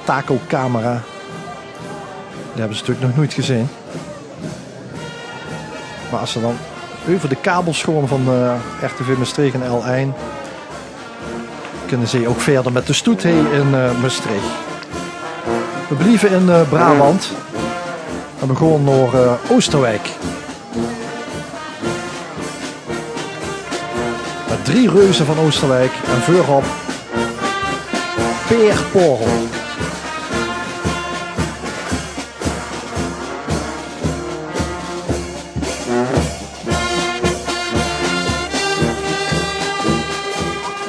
takelcamera. Die hebben ze natuurlijk nog nooit gezien. Maar als ze dan over de kabels gewoon van RTV Maastricht en L1, kunnen ze ook verder met de stoet heen in Maastricht. We blijven in Brabant en we gaan naar Oosterwijk. Met 3 reuzen van Oosterwijk en voorop Peer Porel.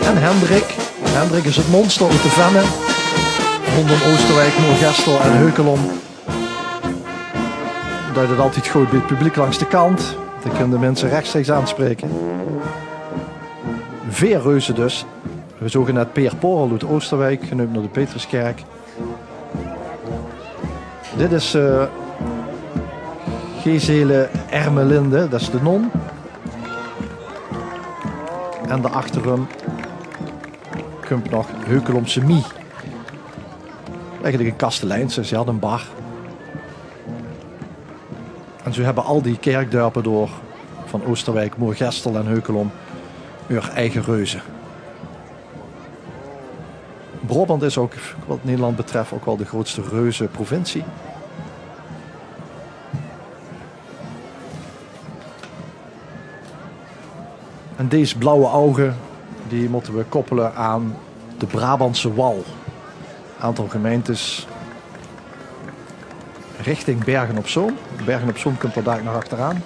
En Hendrik. Hendrik is het monster uit de Venne. Rondom Oosterwijk, Noorgestel en Heukelom. Dat het altijd goed bij het publiek langs de kant. Dan kunnen de mensen rechtstreeks aanspreken. 4 reuzen dus. We zogen net Peer Porel uit Oosterwijk, genoemd naar de Petruskerk. Dit is Gezele Ermelinde, dat is de non. En daarachter hem komt nog Heukelomse Mie. Eigenlijk een kasteleintje, ze had een bar. En zo hebben al die kerkdorpen door van Oosterwijk, Moergestel en Heukelom hun eigen reuzen. Brabant is ook, wat Nederland betreft, ook wel de grootste reuzenprovincie. En deze blauwe ogen, die moeten we koppelen aan de Brabantse Wal. Een aantal gemeentes richting Bergen op Zoom. Bergen op Zoom komt er daar nog achteraan.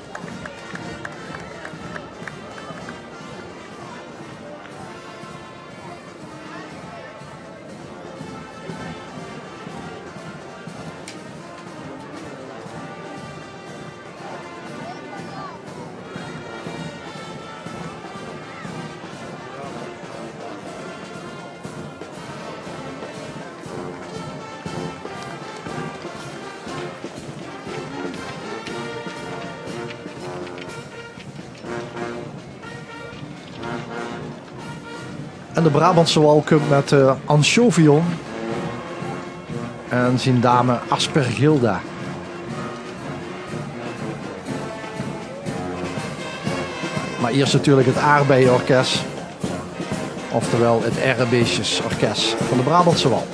En de Brabantse Wal komt met Ansjovion en zijn dame Aspergilda. Maar eerst natuurlijk het Aardbeiorkest, oftewel het Errebeestjesorkest van de Brabantse Wal.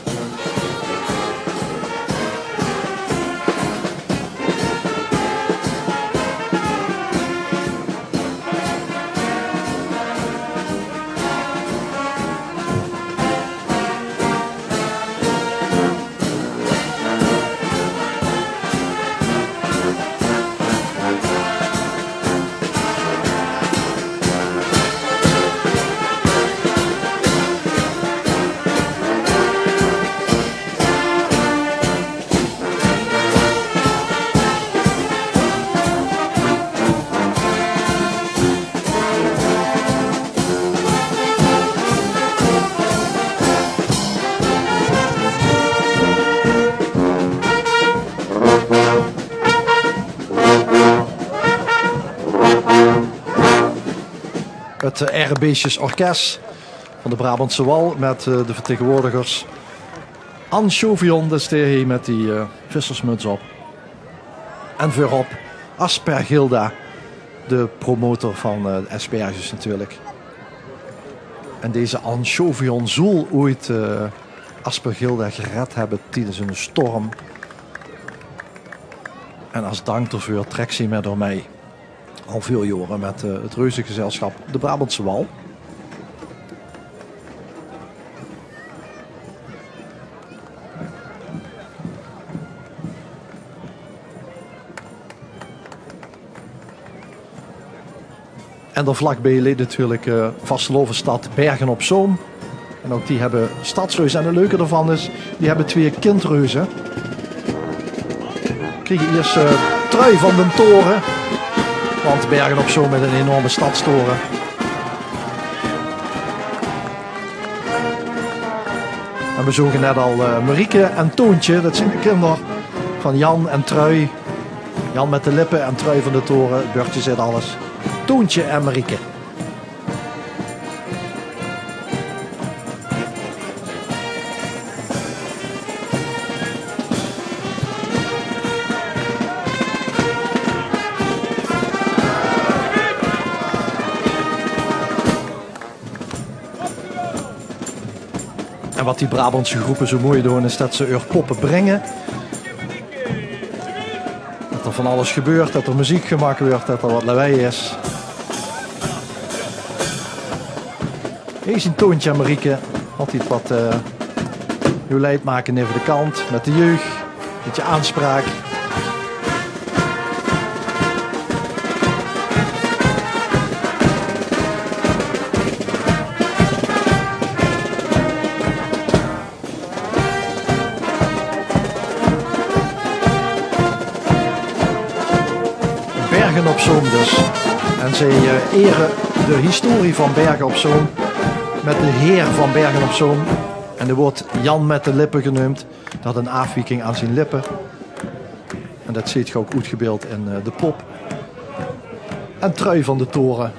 Het Errebeestjesorkest van de Brabantse Wal met de vertegenwoordigers Ansjovion, de steer met die vissersmuts op. En voorop Aspergilda, de promotor van de asperges natuurlijk. En deze Ansjovion zal ooit Aspergilda gered hebben tijdens een storm. En als dank daarvoor trekt ze met door mij al veel jaren met het reuzengezelschap de Brabantse Wal. En daar vlakbij ligt natuurlijk vastelovenstad Bergen op Zoom. En ook die hebben stadsreuzen. En het leuke daarvan is, die hebben 2 kindreuzen. Kregen eerst trui van de toren. Want Bergen op Zoom met een enorme stadstoren. En we zogen net al Marieke en Toontje. Dat zijn de kinderen van Jan en Trui. Jan met de lippen en Trui van de toren. Het beurtje zit alles. Toontje en Marieke. En wat die Brabantse groepen zo mooi doen is dat ze er poppen brengen. Dat er van alles gebeurt, dat er muziek gemaakt wordt, dat er wat lawaai is. Hier is een Toontje en Marieke. Altijd wat geluid maken even de kant met de jeugd. Een beetje aanspraak. Bergen op Zoom dus. En zij eren de historie van Bergen op Zoom met de heer van Bergen op Zoom. En er wordt Jan met de lippen genoemd. Dat had een afwijking aan zijn lippen. En dat ziet je ook uitgebeeld in de pop. En Trui van de toren.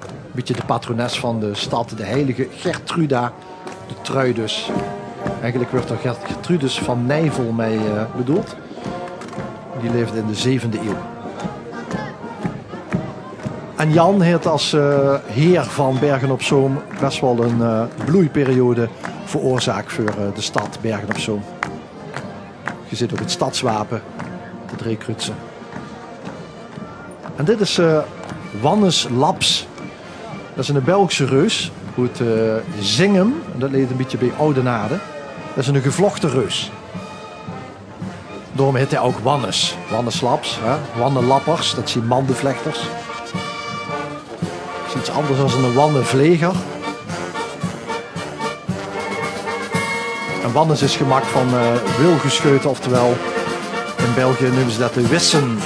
Een beetje de patrones van de stad, de heilige Gertruda. De Trui dus. Eigenlijk wordt er Gertrudis van Nijvel mee bedoeld. Die leefde in de 7e eeuw. En Jan heeft als heer van Bergen-op-Zoom best wel een bloeiperiode veroorzaakt voor de stad Bergen-op-Zoom. Je ziet ook het stadswapen, de Dreekrutsen. En dit is Wannes Laps. Dat is een Belgische reus. Goed Zingem. Dat leed een beetje bij Oudenaarde. Dat is een gevlochten reus. Daarom heet hij ook Wannes. Wannes Laps. Wannenlappers. Dat zijn mandenvlechters. Dat is iets anders dan een wannenvleger. En Wannes is gemaakt van wilgescheuten. Oftewel in België noemen ze dat de wissen.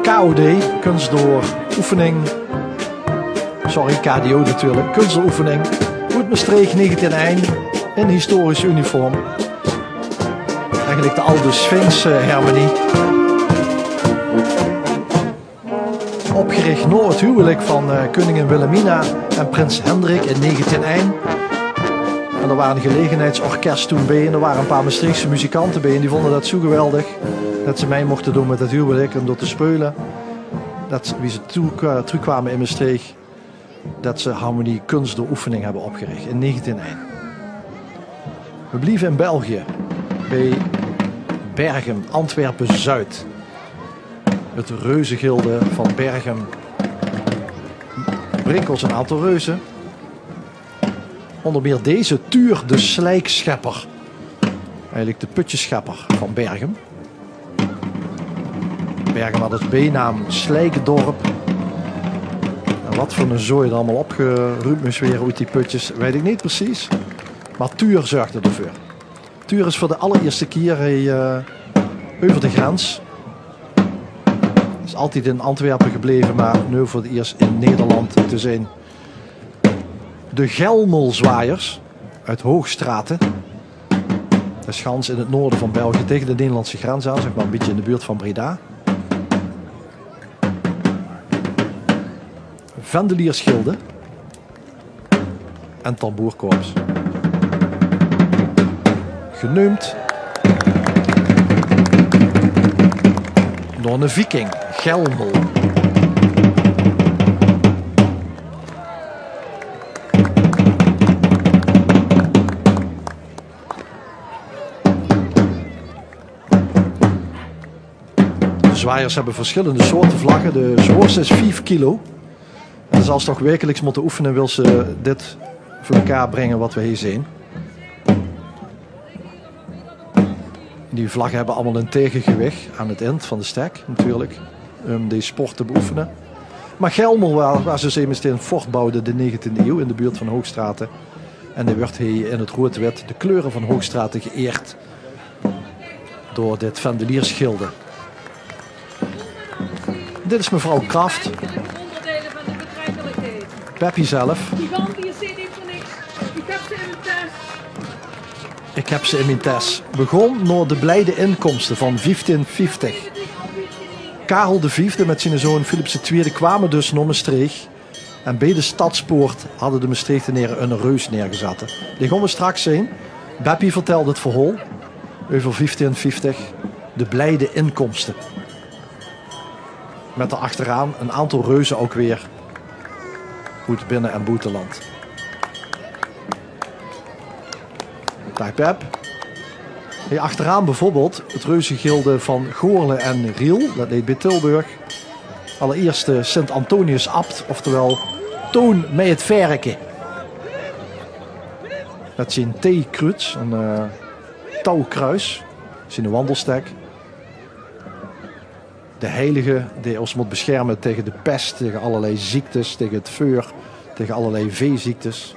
KOD, kunst door oefening. Sorry, KDO natuurlijk. Kunst door oefening. Goed Maastricht 1901 in historisch uniform. Eigenlijk de oude Sphinx-harmonie. Opgericht na het huwelijk van koningin Wilhelmina en prins Hendrik in 1901. En er waren een gelegenheidsorkest toen bij en er waren een paar Maastrichtse muzikanten bij en die vonden dat zo geweldig. Dat ze mij mochten doen met het huwelijk om door te spelen. Dat wie ze terugkwamen in Maastricht. Dat ze harmonie kunst door oefening hebben opgericht in 1901. We blijven in België. Bij Bergen, Antwerpen-Zuid. Het reuzengilde van Bergen. Brinkels een aantal reuzen. Onder meer deze Tuur de Slijkschepper. Eigenlijk de putjeschepper van Bergen. Bergen had als bijnaam Slijkdorp. En wat voor een zooi er allemaal opgeruimd moest weer uit die putjes, weet ik niet precies. Maar Tuur zorgde ervoor. Tuur is voor de allereerste keer over de grens. Is altijd in Antwerpen gebleven, maar nu voor het eerst in Nederland te zijn. De Gelmelzwaaiers uit Hoogstraten. Dat is gans in het noorden van België tegen de Nederlandse grens aan, zeg maar een beetje in de buurt van Breda. Vendeliersgilde en tamboerkorps. Genoemd door een viking, Gelmel. De zwaaiers hebben verschillende soorten vlaggen. De zwaarste is 5 kilo. En als ze toch wekelijks moeten oefenen, wil ze dit voor elkaar brengen wat we hier zien. Die vlaggen hebben allemaal een tegengewicht aan het eind van de stek natuurlijk. Om deze sport te beoefenen. Maar Gelmel, waar ze zich meteen voortbouwden de 19e eeuw in de buurt van Hoogstraten. En die werd hier in het rood-wit de kleuren van Hoogstraten geëerd. Door dit Vendeliersgilde. Dit is mevrouw Kraft. Peppy zelf. Die band die zit niet voor niks. Ik heb ze in mijn tas. Ik heb ze in mijn tas. Begon naar de blijde inkomsten van 1550. Karel V met zijn zoon Philips II kwamen dus naar Maastricht. En bij de stadspoort hadden de Maastrichtenaren een reus neergezet. Die gaan we straks zien. Peppy vertelde het verhaal over 1550. De blijde inkomsten. Met erachteraan een aantal reuzen ook weer. Goed binnen- en buitenland. Dag Pep. Hier achteraan bijvoorbeeld het reuzengilde van Goorle en Riel. Dat leed bij Tilburg. Allereerst Sint Antonius Abt, oftewel Toon met het verken. Met zijn theekruts, een touwkruis, zijn wandelstek. De heilige die ons moet beschermen tegen de pest, tegen allerlei ziektes, tegen het vuur, tegen allerlei veeziektes.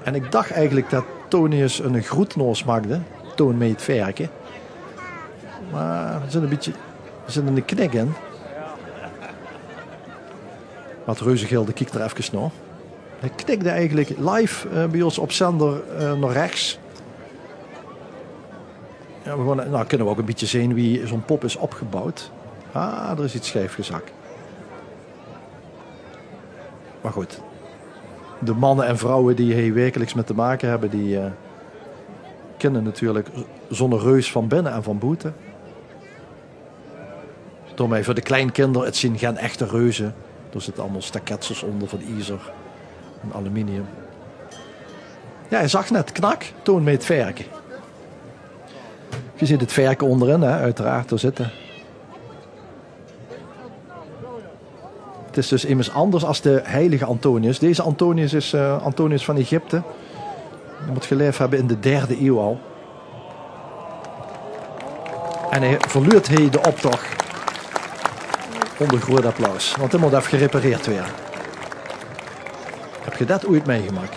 En ik dacht eigenlijk dat Tonius een groetnoos maakte. Toon mee het verken. Maar er zit een beetje een knik in. Wat Reuzegilde kijkt er even naar. Hij knikte eigenlijk live bij ons op zender naar rechts. Ja, nou kunnen we ook een beetje zien wie zo'n pop is opgebouwd. Ah, er is iets scheef gezakt. Maar goed. De mannen en vrouwen die hier wekelijks mee te maken hebben, die kennen natuurlijk zo'n reus van binnen en van buiten. Door mij voor de kleinkinderen, het zien geen echte reuzen. Er zitten allemaal staketsels onder van ijzer en aluminium. Ja, hij zag net knak, Toon mee het verken. Je ziet het verken onderin, hè, uiteraard, er zitten. Het is dus immers anders als de heilige Antonius. Deze Antonius is Antonius van Egypte. Die moet geleefd hebben in de 3e eeuw al. En hij verluurt de optocht onder groot applaus. Want hij moet even gerepareerd worden. Heb je dat ooit meegemaakt?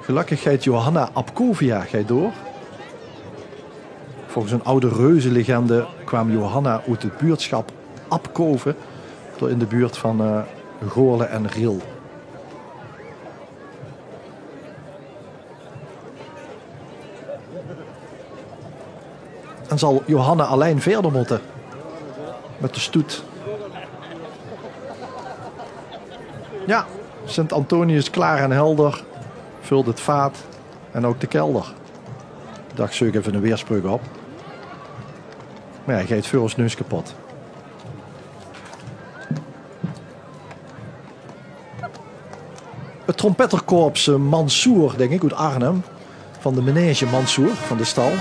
Gelukkig gaat Johanna Abkovia door. Volgens een oude reuzenlegende kwam Johanna uit het buurtschap Abkoven, door in de buurt van Goorle en Riel. En zal Johanna alleen verder moeten met de stoet. Ja, Sint Antonius klaar en helder, vult het vaat en ook de kelder. Ik dacht, zoek even een weerspreuk op. Maar ja, hij gaat voor ons neus kapot. Het trompetterkorps Mansour, denk ik, uit Arnhem. Van de manege Mansour, van de stal.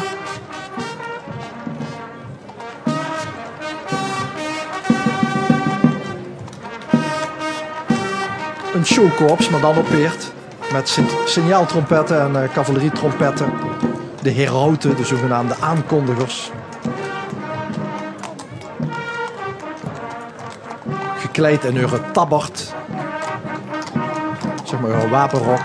Een showkorps, maar dan op peert. Met signaaltrompetten en cavalerietrompetten. De herauten, de zogenaamde aankondigers. Gekleed in hun tabbert. Zeg maar een wapenrok.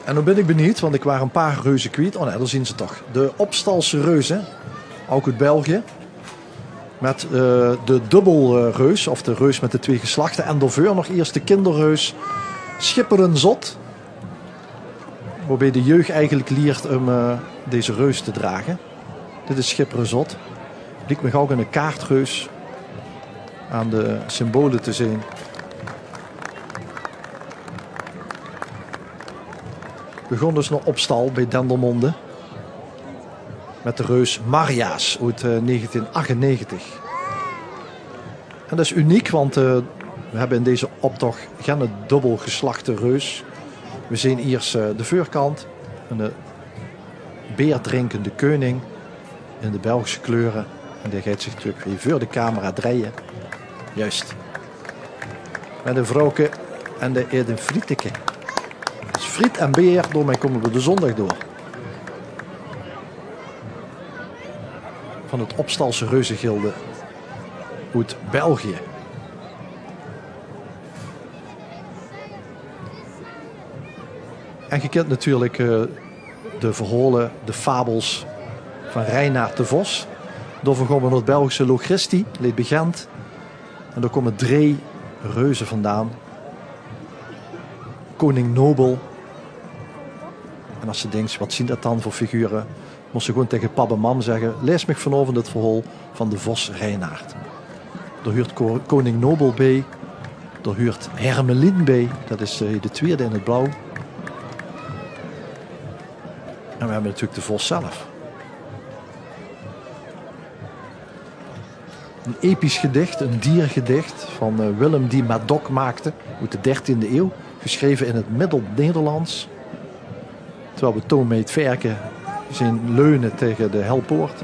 En nu ben ik benieuwd, want ik was een paar reuzen kwijt. Oh nee, daar zien ze toch. De Opstalse reuzen, ook uit België. Met de dubbelreus, of de reus met de 2 geslachten. En daarvoor nog eerst de kinderreus Schipperenzot. Waarbij de jeugd eigenlijk leert om deze reus te dragen. Dit is Schipperenzot. Liek me ook een kaartreus aan de symbolen te zien. Begon dus nog opstal bij Dendermonde. Met de reus Maria's uit 1998. En dat is uniek, want we hebben in deze optocht geen dubbel geslachte reus. We zien eerst de voorkant. Een beerdrinkende koning in de Belgische kleuren. En die gaat zich natuurlijk weer voor de camera draaien. Juist. Met een vrouwke en de eet een frieteke. Dus friet en beer, door mij komen we de zondag door. Van het Opstalse Reuzengilde uit België. En je kent natuurlijk de verhalen, de fabels van Reinaard de Vos. Daar gaan we naar het Belgische Lochristi, leed Begent. En daar komen 3 reuzen vandaan. Koning Nobel. En als ze denkt, wat zien dat dan voor figuren? Moest ze gewoon tegen pap en mam zeggen, lees me vanavond het verhaal van de Vos Reinaard. Daar huurt koning Nobel bij. Daar huurt Hermelin bij. Dat is de tweede in het blauw. En we hebben natuurlijk de Vos zelf. Een episch gedicht, een diergedicht van Willem die Madoc maakte uit de 13e eeuw. Geschreven in het Middel-Nederlands. Terwijl we Toon mee het verken zien leunen tegen de Helpoort.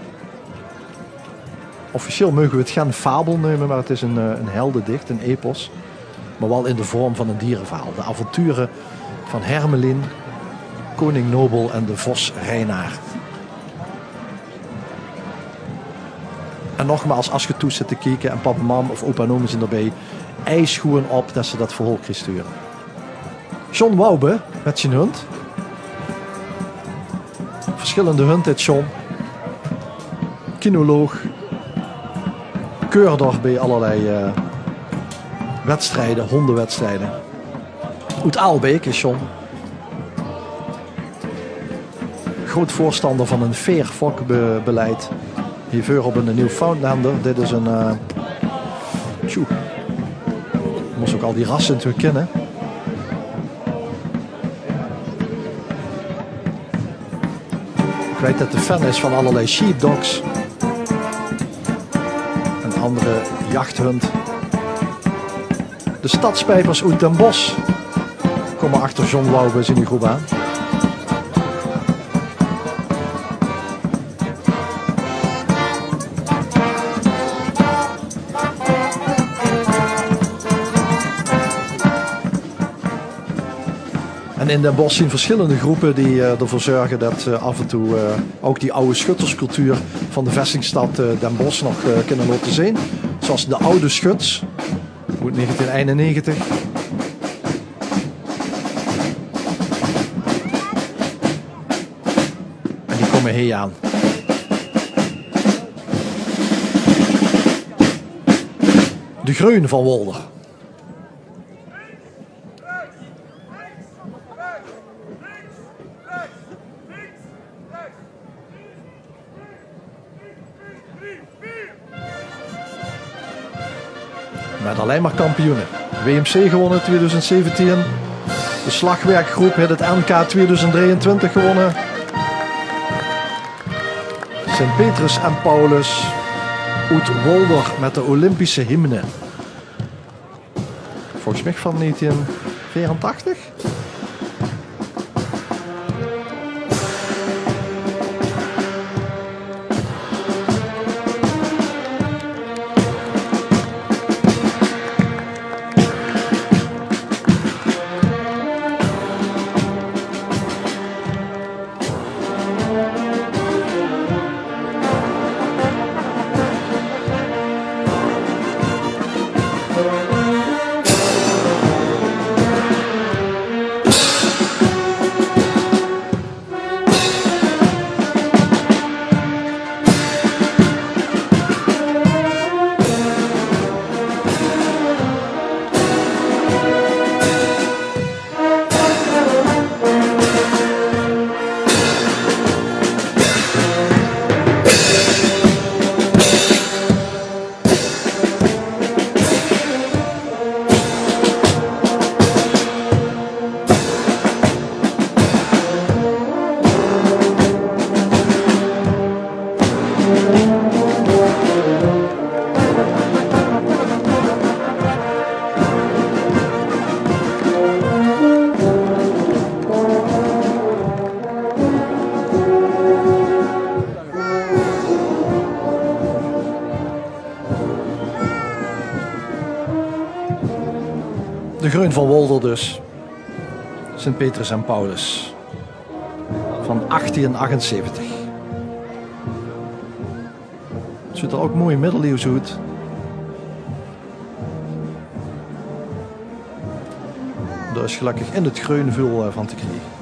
Officieel mogen we het geen fabel nemen, maar het is een heldendicht, een epos. Maar wel in de vorm van een dierenverhaal. De avonturen van Hermelin, koning Nobel en de Vos Reinaard. En nogmaals, als je toe zit te kijken en papa, mam of opa en oma zijn erbij, eis gewoon op dat ze dat verhaal kunnen sturen. John Waube met zijn hond. Verschillende hunden uit John. Kinoloog. Keurder bij allerlei wedstrijden, hondenwedstrijden. Uit Aalbeek is John. Groot voorstander van een fair fokbeleid. Hiervoor op een Newfoundlander. Dit is een... je moest ook al die rassen natuurlijk kennen. Ik weet dat de fan is van allerlei sheepdogs. En andere jachthund. De stadspijpers uit Den Bosch komen achter John Waube in die groep aan. En in Den Bosch zien verschillende groepen die ervoor zorgen dat af en toe ook die oude schutterscultuur van de vestingstad Den Bosch nog kunnen laten zien. Zoals de Oude Schuts, uit 1991. En die komen hier aan. De Groen van Wolder. Met alleen maar kampioenen. WMC gewonnen 2017. De slagwerkgroep heeft het NK 2023 gewonnen. Sint-Petrus en Paulus. Uit Wolder met de Olympische hymne. Volgens mij van 1984. De Groen van Wolder dus. Sint-Petrus en Paulus. Van 1878. Het ziet er ook mooi middeleeuws uit. Daar is gelukkig in het groen veel van te krijgen.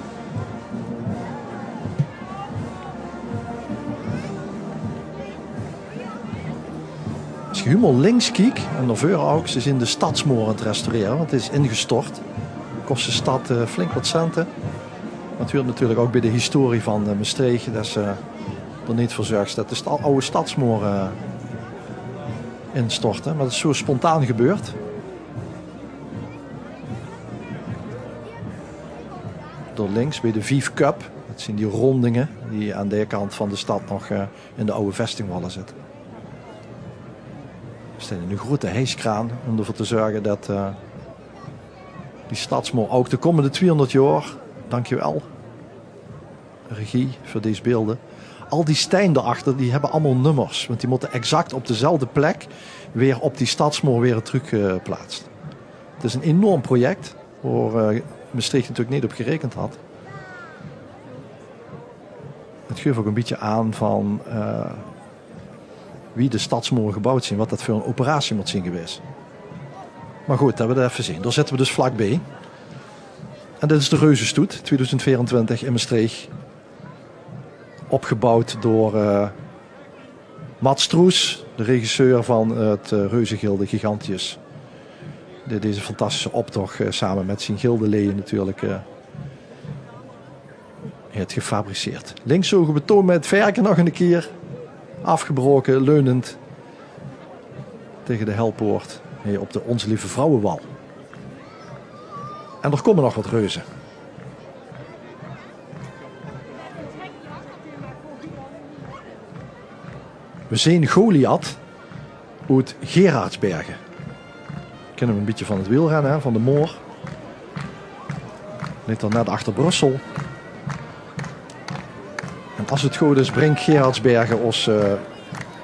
Als je helemaal links kijkt, en daarvoor ook, ze zijn de stadsmoor aan het restaureren, want het is ingestort. Kost de stad flink wat centen. Dat hoort natuurlijk ook bij de historie van Maastricht, dat ze er niet voor zorgt dat de oude stadsmoor instorten. Maar dat is zo spontaan gebeurd. Door links bij de Vief Cup, dat zijn die rondingen die aan de kant van de stad nog in de oude vestingwallen zitten. Er staat een grote hijskraan om ervoor te zorgen dat die stadsmoor ook de komende 200 jaar, dankjewel regie voor deze beelden, al die stenen daarachter die hebben allemaal nummers, want die moeten exact op dezelfde plek weer op die stadsmoor weer terug geplaatst. Het is een enorm project waar Maastricht natuurlijk niet op gerekend had. Het geeft ook een beetje aan van wie de stadsmuren gebouwd zijn, wat dat voor een operatie moet zijn geweest. Maar goed, dat hebben we even zien. Daar zitten we dus vlakbij. En dit is de Reuzenstoet 2024 in Maastricht. Opgebouwd door Mats Stroes, de regisseur van het Reuzengilde Gigantius. Die deze fantastische optocht samen met zijn gildeleden natuurlijk heeft gefabriceerd. Links zo betoond met het verken nog een keer. Afgebroken, leunend tegen de helpoort op de Onze Lieve Vrouwenwal. En er komen nog wat reuzen. We zien Goliath uit Gerardsbergen. Kennen we een beetje van het wielrennen, hè, van de Moor. Ligt dan net achter Brussel. En als het goed is, brengt Gerardsbergen ons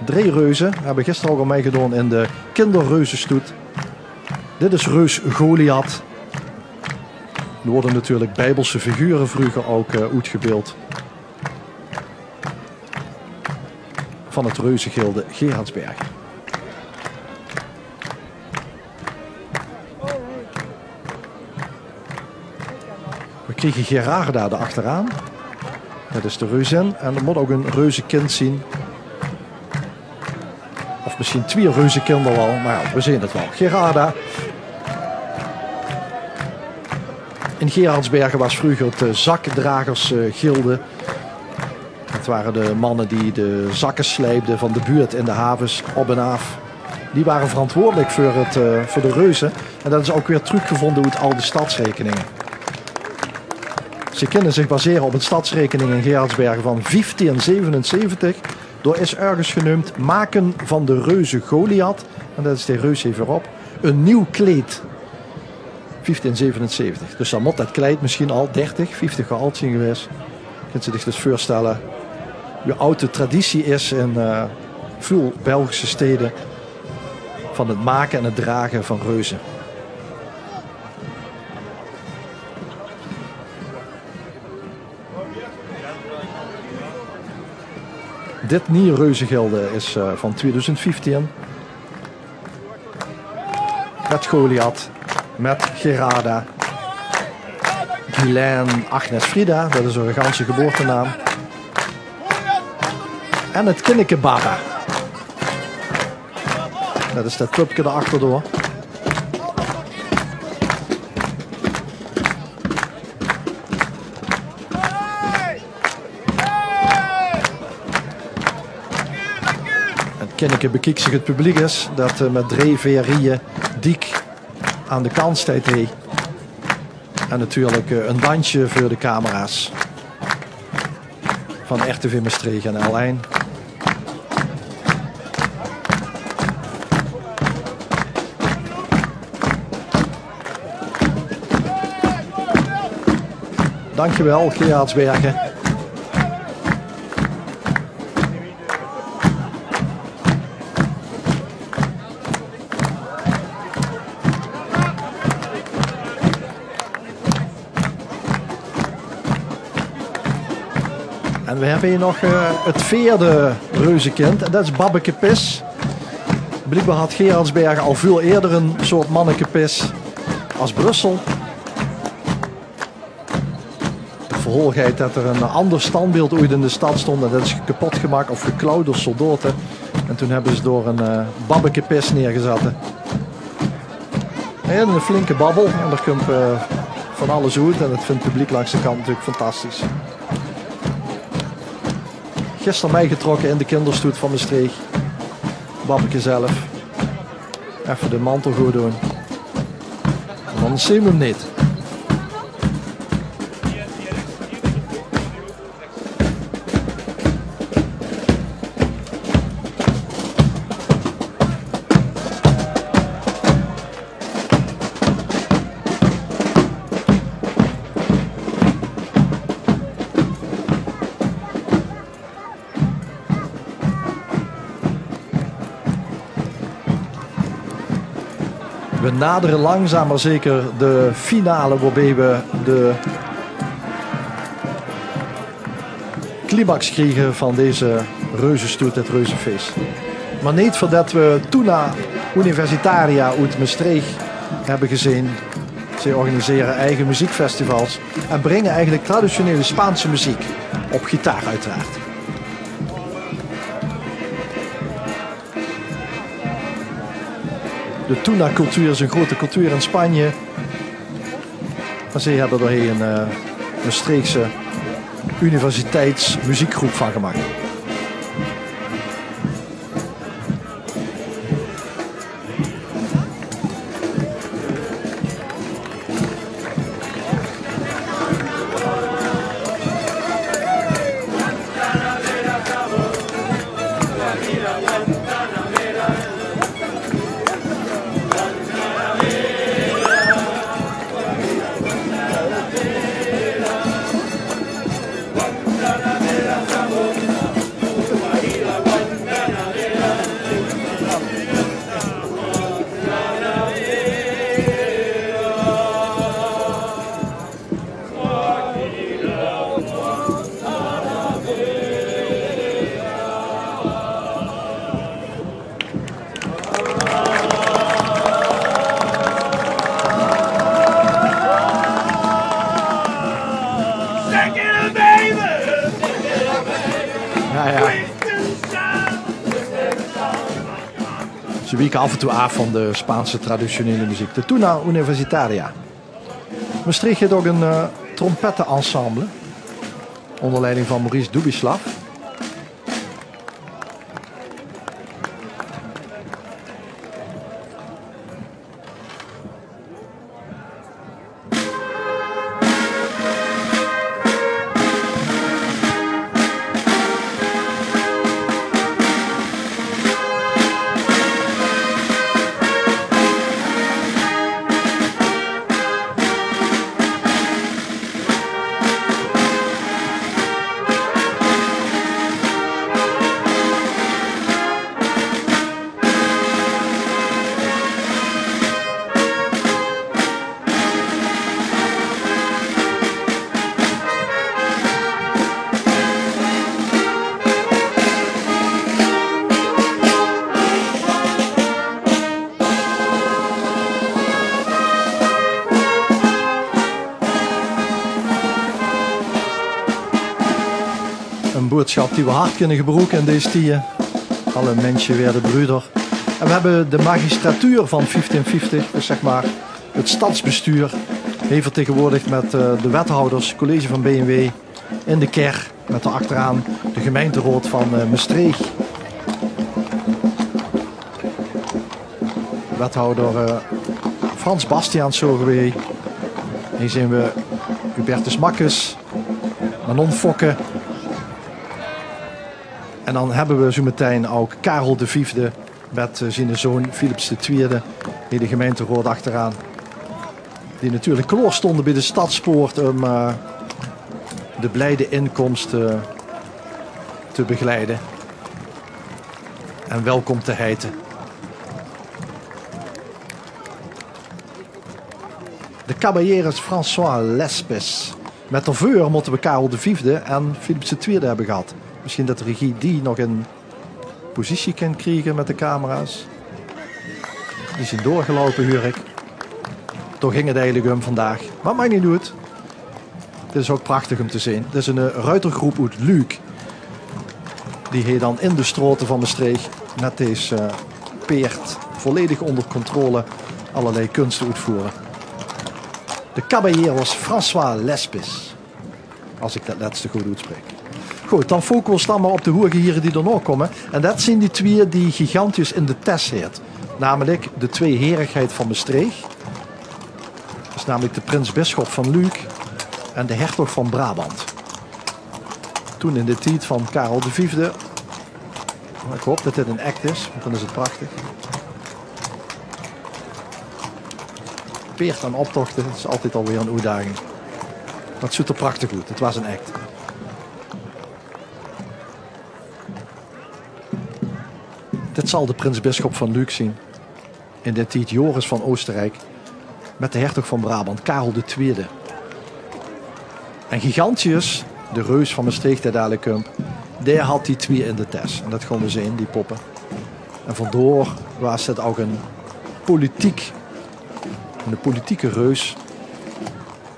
3 reuzen. We hebben gisteren ook al meegedaan in de kinderreuzenstoet. Dit is reus Goliath. Er worden natuurlijk bijbelse figuren vroeger ook uitgebeeld. Van het reuzengilde Gerardsbergen. We kregen Gerarda erachteraan. Dat is de reuzin. En er moet ook een reuzenkind zien. Of misschien 2 reuzenkinderen wel. Maar ja, we zien het wel. Gerarda. In Gerardsbergen was vroeger het zakdragersgilde. Het waren de mannen die de zakken slijpten van de buurt in de havens op en af. Die waren verantwoordelijk voor de reuzen. En dat is ook weer teruggevonden uit al de stadsrekeningen. Ze kunnen zich baseren op een stadsrekening in Gerardsbergen van 1577. Door is ergens genoemd maken van de reuze Goliath. En dat is de reus even op. Een nieuw kleed. 1577. Dus dan moet dat kleed misschien al 30, 50 jaar oud zijn geweest. Je kunt zich dus voorstellen hoe oud de traditie is in veel Belgische steden. Van het maken en het dragen van reuzen. Dit nieuwe reuzengilde is van 2015. Met Goliath, met Gerarda, Guylaine, Agnes Frida, dat is een ganse geboortenaam. En het Kinneke Baba. Dat is dat pupje erachterdoor. Kinneke bekijkt zich het publiek is dat met 3 verrieën dik aan de kant staat. En natuurlijk een dansje voor de camera's van RTV Maastricht en L1. Dankjewel, Gerardsbergen. En we hebben hier nog het 4e reuzenkind. En dat is Babbeke Pis. Blijkbaar had Gerardsbergen al veel eerder een soort manneke Pis als Brussel. Het verhaal gaat dat er een ander standbeeld ooit in de stad stond. En dat is kapot gemaakt of geklauwd door soldaten. En toen hebben ze door een Babbeke Pis neergezet. En een flinke babbel. En er komt van alles uit. En dat vindt het publiek langs de kant natuurlijk fantastisch. Gisteren meegetrokken in de kinderstoet van Maastricht. Babbeke zelf. Even de mantel goed doen. En dan zien we hem niet. We naderen langzaam maar zeker de finale waarbij we de climax kregen van deze reuzenstoet, het reuzenfeest. Maar niet voordat we Tuna Universitaria uit Maastricht hebben gezien. Ze organiseren eigen muziekfestivals en brengen eigenlijk traditionele Spaanse muziek. Op gitaar uiteraard. De Tuna-cultuur is een grote cultuur in Spanje. Maar ze hebben er een Maastrichtse universiteitsmuziekgroep van gemaakt. Ze wieken af en toe af van de Spaanse traditionele muziek. De Tuna Universitaria. Maastricht heeft ook een trompettenensemble. Onder leiding van Maurice Dubislav. Een boodschap die we hard kunnen gebruiken in deze tijden. Alle mensen werden broeder. En we hebben de magistratuur van 1550, dus zeg maar het stadsbestuur, heeft vertegenwoordigd met de wethouders, college van BMW, in de kerk, met daarachteraan de gemeenteraad van Maastricht. Wethouder Frans Bastiaans zo geweest. Hier zien we Hubertus Makkes, Manon Fokke. En dan hebben we zo meteen ook Karel V met zijn zoon Philips II, die de gemeenteraad achteraan. Die natuurlijk klaar stonden bij de stadspoort om de blijde inkomsten te begeleiden. En welkom te heten. De caballeros François Lespes. Met de veur moeten we Karel V en Philips II hebben gehad. Misschien dat de regie die nog in positie kan krijgen met de camera's. Die zijn doorgelopen, huur ik. Toch ging het eigenlijk om vandaag. Maar maakt niet uit. Dit is ook prachtig om te zien. Dit is een ruitergroep uit Luik. Die heeft dan in de stroten van Maastricht met deze peert volledig onder controle allerlei kunsten uitvoeren. De caballeros François Lespes. Als ik dat laatste goed uitspreek. Goed, dan focussen we dan maar op de hoergieren die er nog komen. En dat zijn die twee die gigantisch in de test heet. Namelijk de twee herigheid van Maastricht. Dat is namelijk de prins-bisschop van Luik en de hertog van Brabant. Toen in de tijd van Karel V. Ik hoop dat dit een act is, want dan is het prachtig. Peert aan optochten, dat is altijd alweer een uitdaging. Maar het ziet er prachtig uit, het was een act. Dit zal de prins-bisschop van Luik zien. In de tijd Joris van Oostenrijk. Met de hertog van Brabant, Karel II. En Gigantius, de reus van Maastricht, die dadelijk komt. Die had die twee in de test. En dat gaan we zien, die poppen. En vandoor was het ook een politieke reus.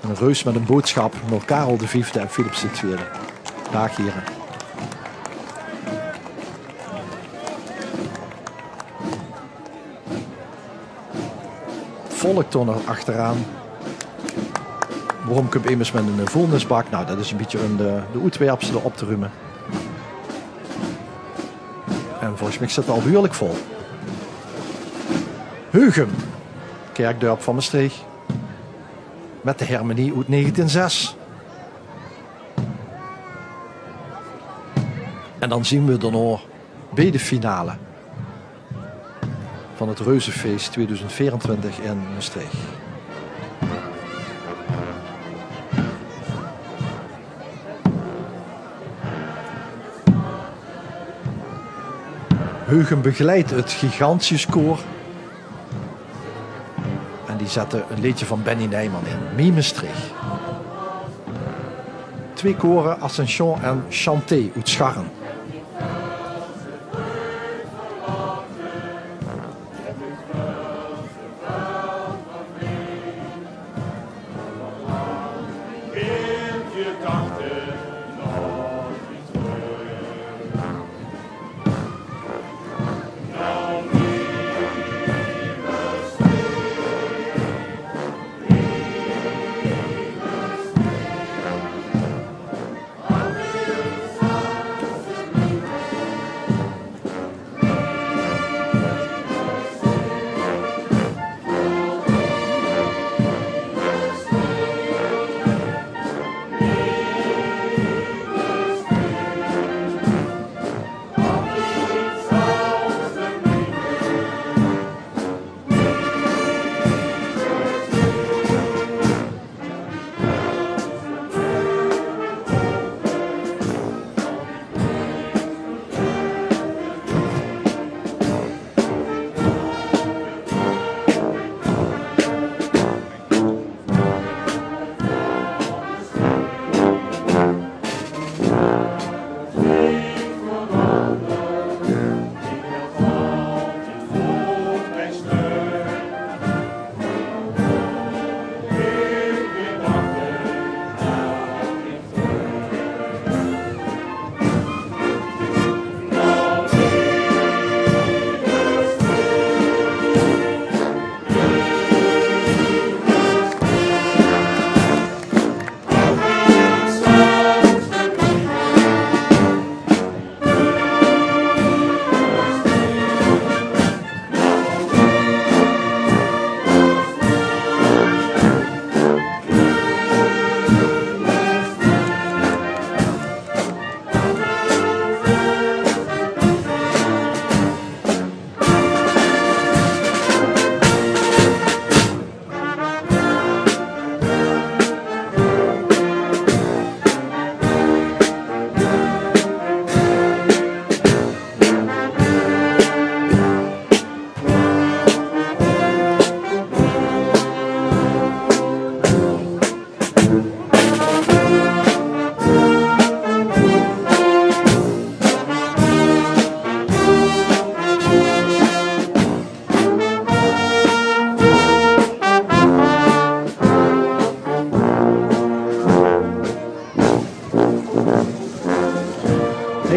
Een reus met een boodschap naar Karel V en Philips II. Dag heren. Volk toen er achteraan. Waarom komt immers met een vuilnisbak? Nou, dat is een beetje om de uitwerpselen op te ruimen. En volgens mij zit het al behoorlijk vol. Heugem, kerkdorp van Maastricht. Met de harmonie uit 1906. En dan zien we daarna bij de finale van het Reuzenfeest 2024 in Maastricht. Heugem begeleidt het Gigantius koor. En die zetten een liedje van Benny Nijman in. Mie Maastricht. 2 koren, Ascension en Chanté uit Scharren.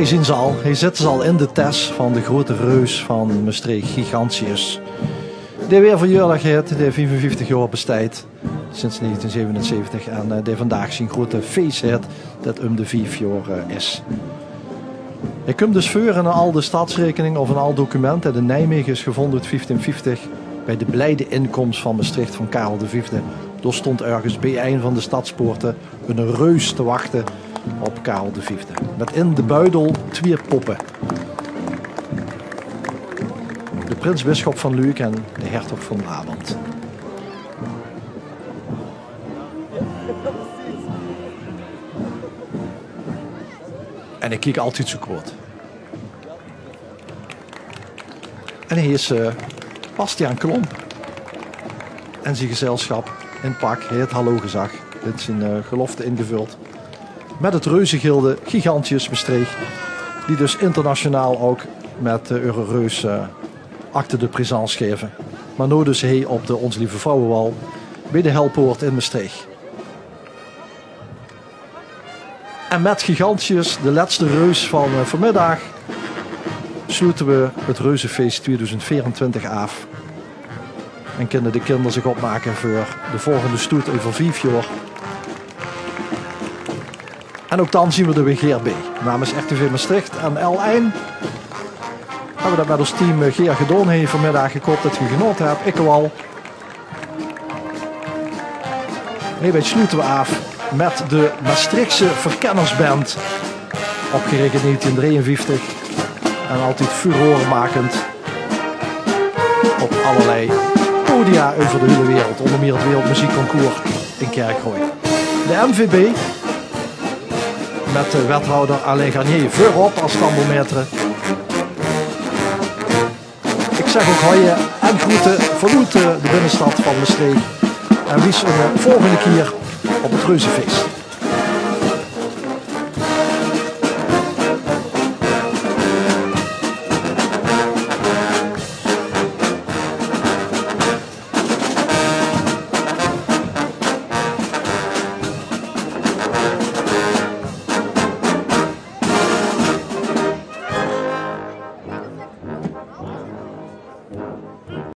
Zien ze al. Hij zit al in de test van de grote reus van Maastricht, Gigantius. Die weer verjaardag heeft, die 55 jaar bestaat sinds 1977 en die vandaag zijn grote feest heeft dat de 5 jaar is. Hij komt dus voor in al de stadsrekeningen of in al documenten. De Nijmegen is gevonden uit 1550 bij de blijde inkomst van Maastricht van Karel V. Daar stond ergens bij een van de stadspoorten een reus te wachten op Karel V. Met in de buidel 2 poppen. De prins-bisschop van Luik en de hertog van Brabant. En ik kijk altijd zo kwaad. En hij is Bastiaan Klomp. En zijn gezelschap in pak, hij het hallo gezag. Dit zijn gelofte ingevuld. Met het reuzengilde Gigantius Maastricht. Die dus internationaal ook met Euroreus acte de présence geven. Maar nu dus hij op de Onze Lieve Vrouwenwal bij de Helpoort in Maastricht. En met gigantius, de laatste reus van vanmiddag, sluiten we het Reuzenfeest 2024 af. En kunnen de kinderen zich opmaken voor de volgende stoet over 5 jaar. En ook dan zien we er weer Geer bij. Namens RTV Maastricht en L1 hebben we dat met ons team Geer gedaan heeft vanmiddag. Ik hoop dat je genoten hebt. Ik wel. Hierbij sluiten we af met de Maastrichtse Verkennersband. Opgericht in 1953. En altijd furoremakend. Op allerlei podia over de hele wereld. Onder meer het Wereldmuziekconcours in Kerkrooij. De MVB. Met de wethouder Alain Garnier voorop als tambourmetre. Ik zeg ook hoi en groeten vanuit de binnenstad van Maastricht. En wie is een volgende keer op het Reuzenfeest.